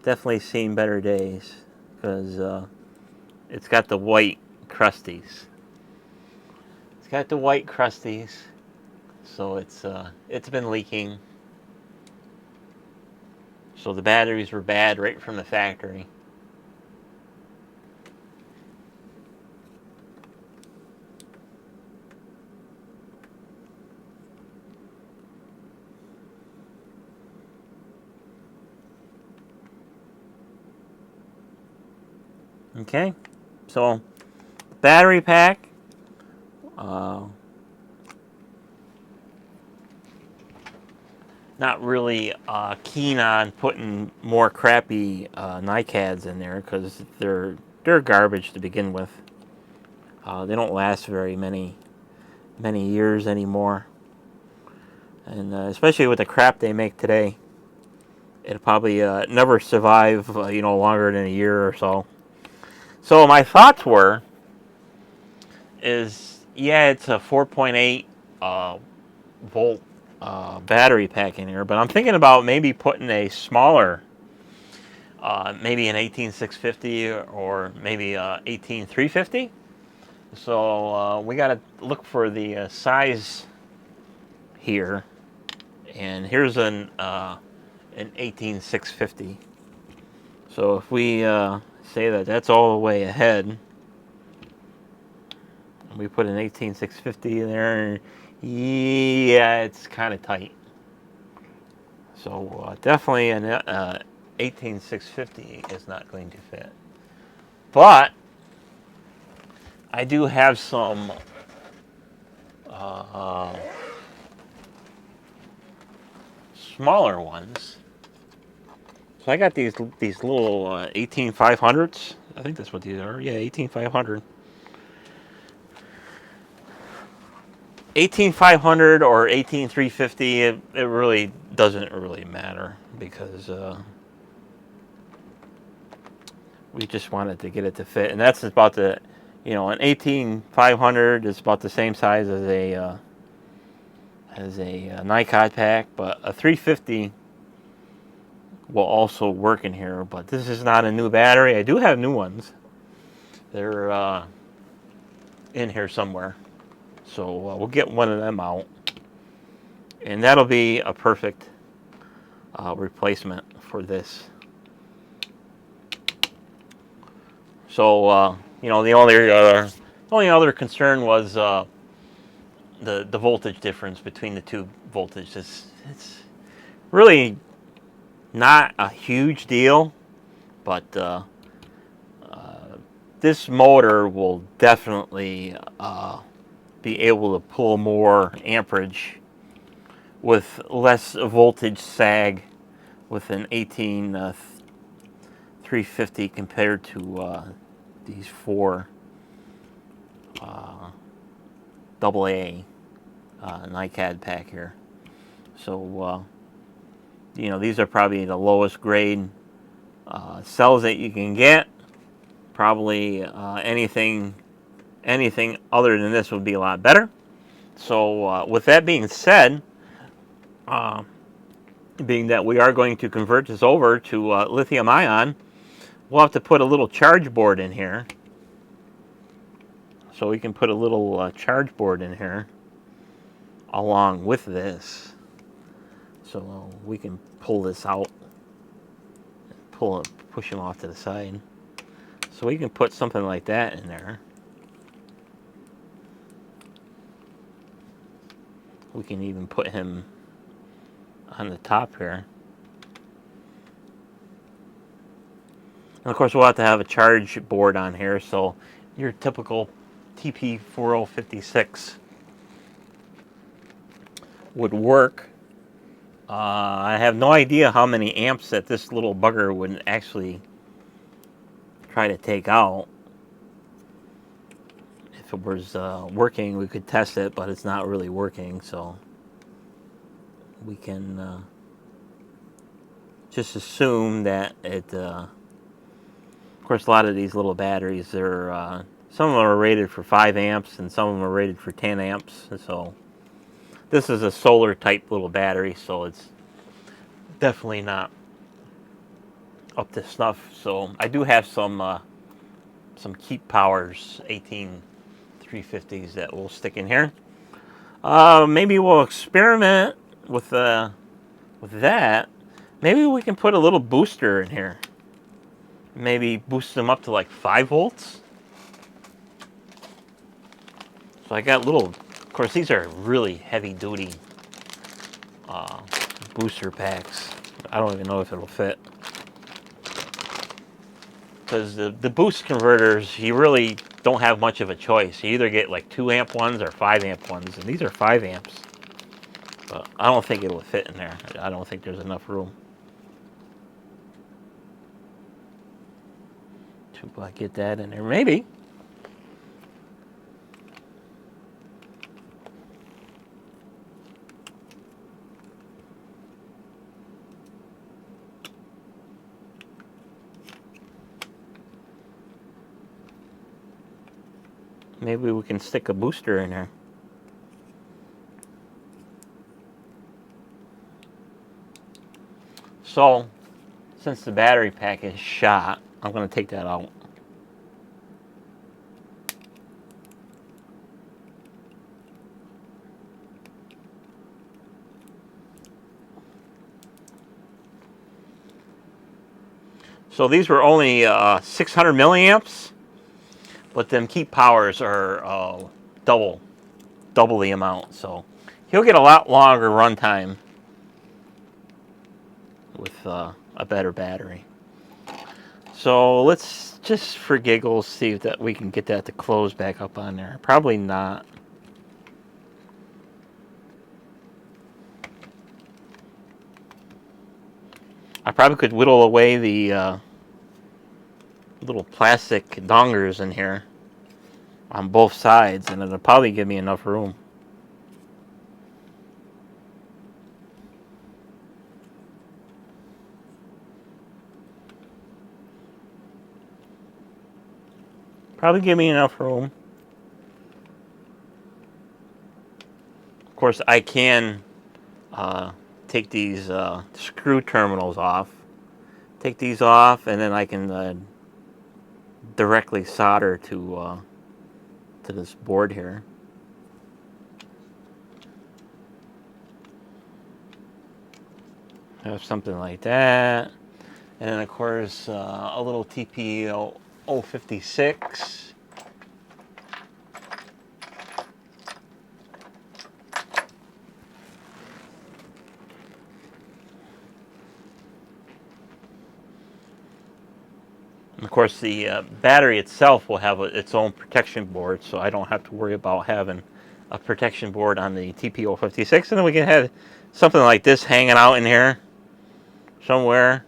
definitely seen better days, because it's got the white crusties. It's got the white crusties, so it's been leaking. So the batteries were bad right from the factory. Okay, so battery pack. Not really keen on putting more crappy NiCads in there, because they're garbage to begin with. They don't last very many years anymore, and especially with the crap they make today, it'll probably never survive longer than a year or so. So my thoughts were, yeah, it's a 4.8 volt battery pack in here, but I'm thinking about maybe putting a smaller, maybe an 18650 or maybe 18350. So we got to look for the size here, and here's an 18650. So if we say that that's all the way ahead, we put an 18650 in there, yeah, it's kind of tight. So definitely an 18650 is not going to fit. But I do have some smaller ones. So I got these little 18500s. I think that's what these are. Yeah, 18500. 18500 or 18350, it really doesn't really matter, because we just wanted to get it to fit, and that's about the, an 18500 is about the same size as a NiCad pack, but a 350 will also work in here. But this is not a new battery. I do have new ones. They're in here somewhere. So we'll get one of them out, and that'll be a perfect replacement for this. So the only other concern was the voltage difference between the two voltages. It's really not a huge deal, but this motor will definitely be able to pull more amperage with less voltage sag with an 350 compared to these four AA NiCad pack here. So you know, these are probably the lowest grade cells that you can get. Probably anything other than this would be a lot better. So with that being said, being that we are going to convert this over to lithium ion, we'll have to put a little charge board in here. So we can put a little charge board in here along with this. So we can pull this out, push him off to the side. So we can put something like that in there. We can even put him on the top here. And of course we'll have to have a charge board on here, so your typical TP4056 would work. I have no idea how many amps that this little bugger would actually try to take out. If it was working, we could test it, but it's not really working, so we can just assume that it of course a lot of these little batteries, they're some of them are rated for 5 amps and some of them are rated for 10 amps. So this is a solar type little battery, so it's definitely not up to snuff. So I do have some Keep Powers 18350s that we'll stick in here. Maybe we'll experiment with that. Maybe we can put a little booster in here. Maybe boost them up to like 5 volts. So I got little, of course these are really heavy duty booster packs. I don't even know if it'll fit. Because the boost converters, you really don't have much of a choice. You either get like 2 amp ones or 5 amp ones, and these are 5 amps. But I don't think it will fit in there. I don't think there's enough room to get that in there. Maybe. Maybe we can stick a booster in there. So, since the battery pack is shot, I'm going to take that out. So these were only 600 milliamps, but them Keep Powers are double the amount. So he'll get a lot longer runtime with a better battery. So let's just for giggles see if that we can get that to close back up on there. Probably not. I probably could whittle away the little plastic dongers in here on both sides, and it'll probably give me enough room. Probably give me enough room. Of course, I can take these screw terminals off. Take these off, and then I can directly solder to this board here. Have something like that, and then of course a little TP056. And of course, the battery itself will have its own protection board, so I don't have to worry about having a protection board on the TP-056, and then we can have something like this hanging out in here somewhere.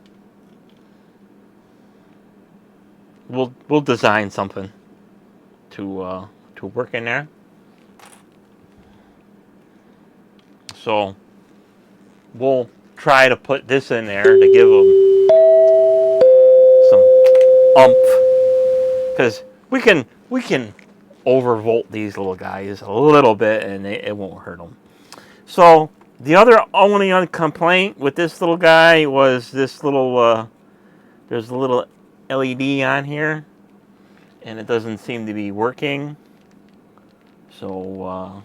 We'll design something to work in there. So we'll try to put this in there to give them some oomph, because we can overvolt these little guys a little bit, and it won't hurt them. So the only complaint with this little guy was this little there's a little LED on here, and it doesn't seem to be working. So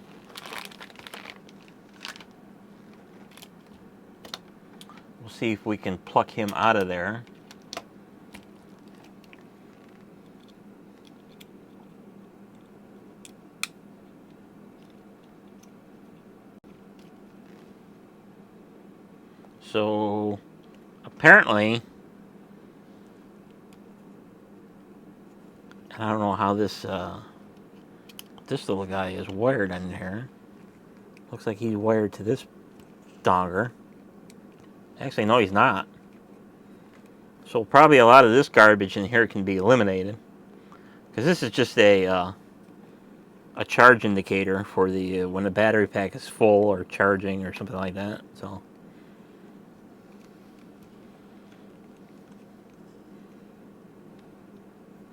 we'll see if we can pluck him out of there. So apparently, I don't know how this little guy is wired in here. Looks like he's wired to this dongle. Actually, no, he's not. So probably a lot of this garbage in here can be eliminated, because this is just a charge indicator for the when the battery pack is full or charging or something like that. So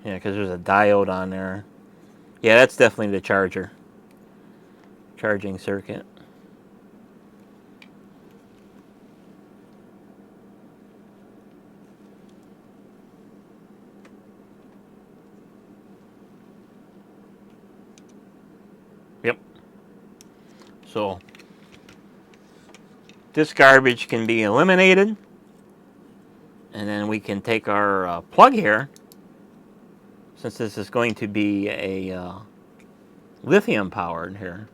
yeah, because there's a diode on there. Yeah, that's definitely the charging circuit. Yep. So this garbage can be eliminated, and then we can take our plug here, since this is going to be a lithium powered here.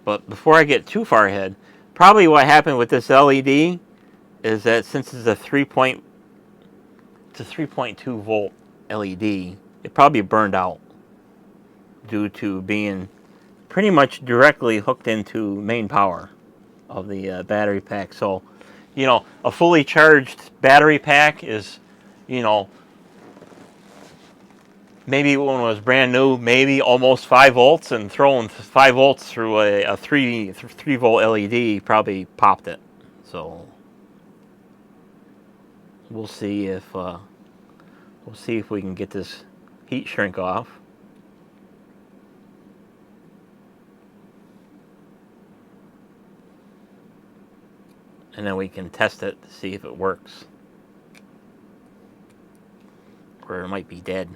But before I get too far ahead, probably what happened with this LED is that since it's a 3.2 volt LED, it probably burned out due to being pretty much directly hooked into main power of the battery pack. So, you know, a fully charged battery pack is, you know, maybe when it was brand new, maybe almost 5 volts, and throwing 5 volts through a 3 volt LED probably popped it. So we'll see if we can get this heat shrink off. And then we can test it to see if it works. Or it might be dead.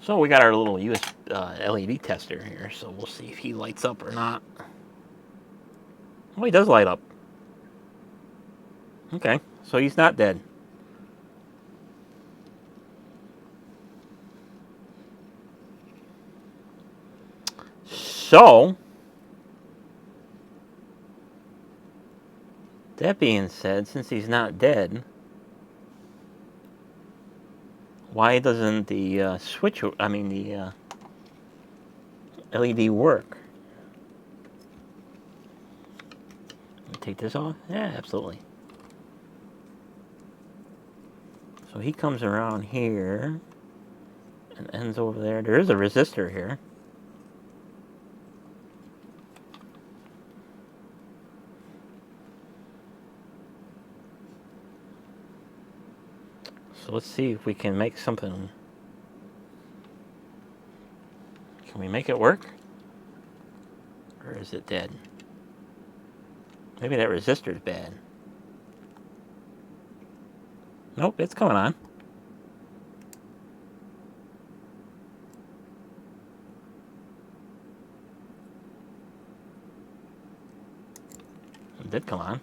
So we got our little LED tester here, so we'll see if he lights up or not. Oh, he does light up. Okay, so he's not dead. So, that being said, since he's not dead, why doesn't the the LED work? Take this off? Yeah, absolutely. So he comes around here and ends over there. There is a resistor here. So let's see if we can make something. Can we make it work? Or is it dead? Maybe that resistor's bad. Nope, it's coming on. It did come on.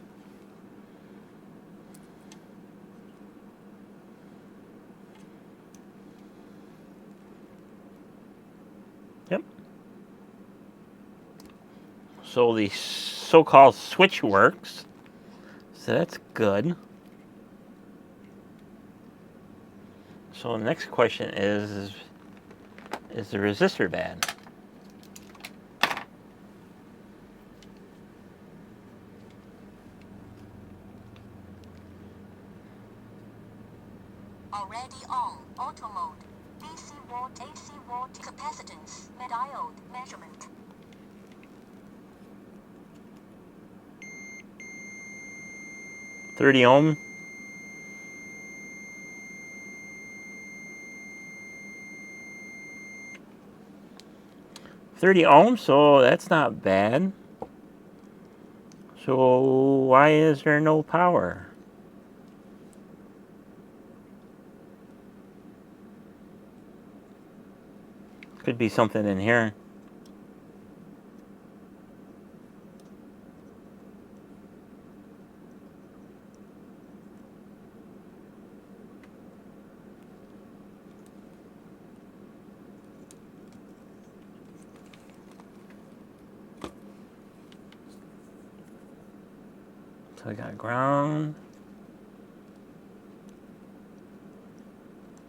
So the so-called switch works. So that's good. So the next question is the resistor bad? Already on. Auto mode. DC volt, AC volt, capacitance, diode, measurement. 30 ohm. $30 ohms, so that's not bad. So why is there no power? Could be something in here. So I got ground.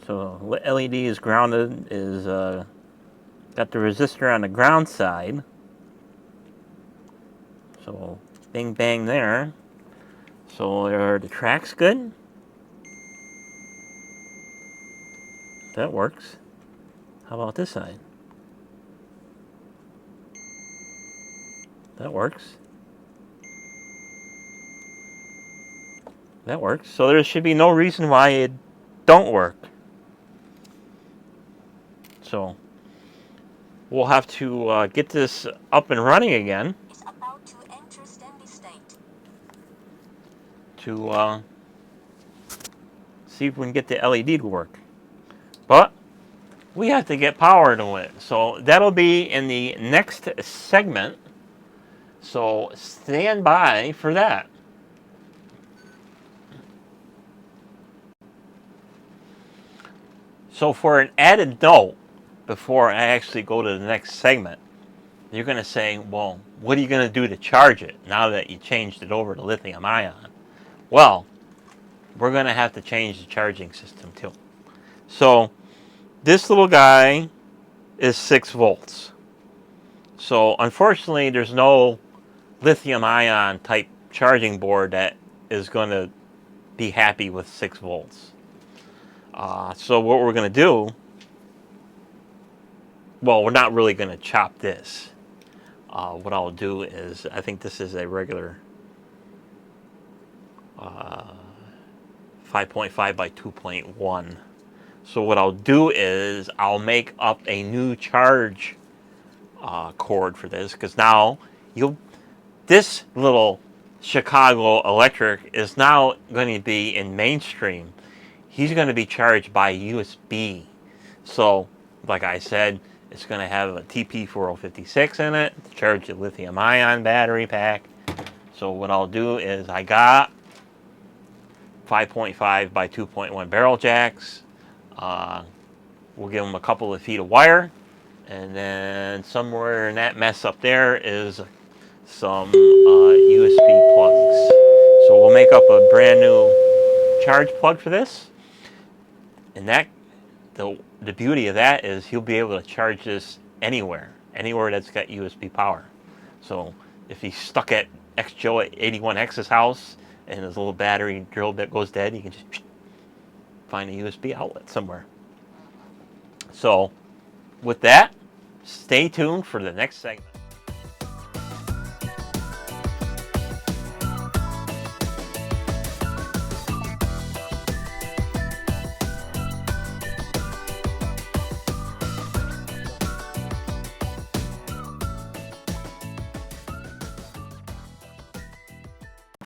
So LED is grounded, is got the resistor on the ground side. So bing bang there. So are the tracks good? That works. How about this side? That works. That works. So there should be no reason why it don't work. So we'll have to get this up and running again Is about to enter steady state. to see if we can get the LED to work. But we have to get power to it. So that'll be in the next segment. So stand by for that. So for an added note, before I actually go to the next segment, you're going to say, well, what are you going to do to charge it now that you changed it over to lithium ion? Well, we're going to have to change the charging system too. So this little guy is 6 volts. So unfortunately, there's no lithium ion type charging board that is going to be happy with 6 volts. So what we're going to do, well, we're not really going to chop this. What I'll do is, I think this is a regular 5.5 by 2.1. So what I'll do is I'll make up a new charge cord for this, because now this little Chicago Electric is now going to be in mainstream. He's going to be charged by USB. So, like I said, it's going to have a TP4056 in it to charge the lithium-ion battery pack. So what I'll do is I got 5.5 by 2.1 barrel jacks. We'll give them a couple of feet of wire. And then somewhere in that mess up there is some USB plugs. So we'll make up a brand new charge plug for this. And that, the beauty of that is he'll be able to charge this anywhere that's got USB power. So if he's stuck at XJayKay18's house and his little battery drill bit goes dead, he can just find a USB outlet somewhere. So with that, stay tuned for the next segment.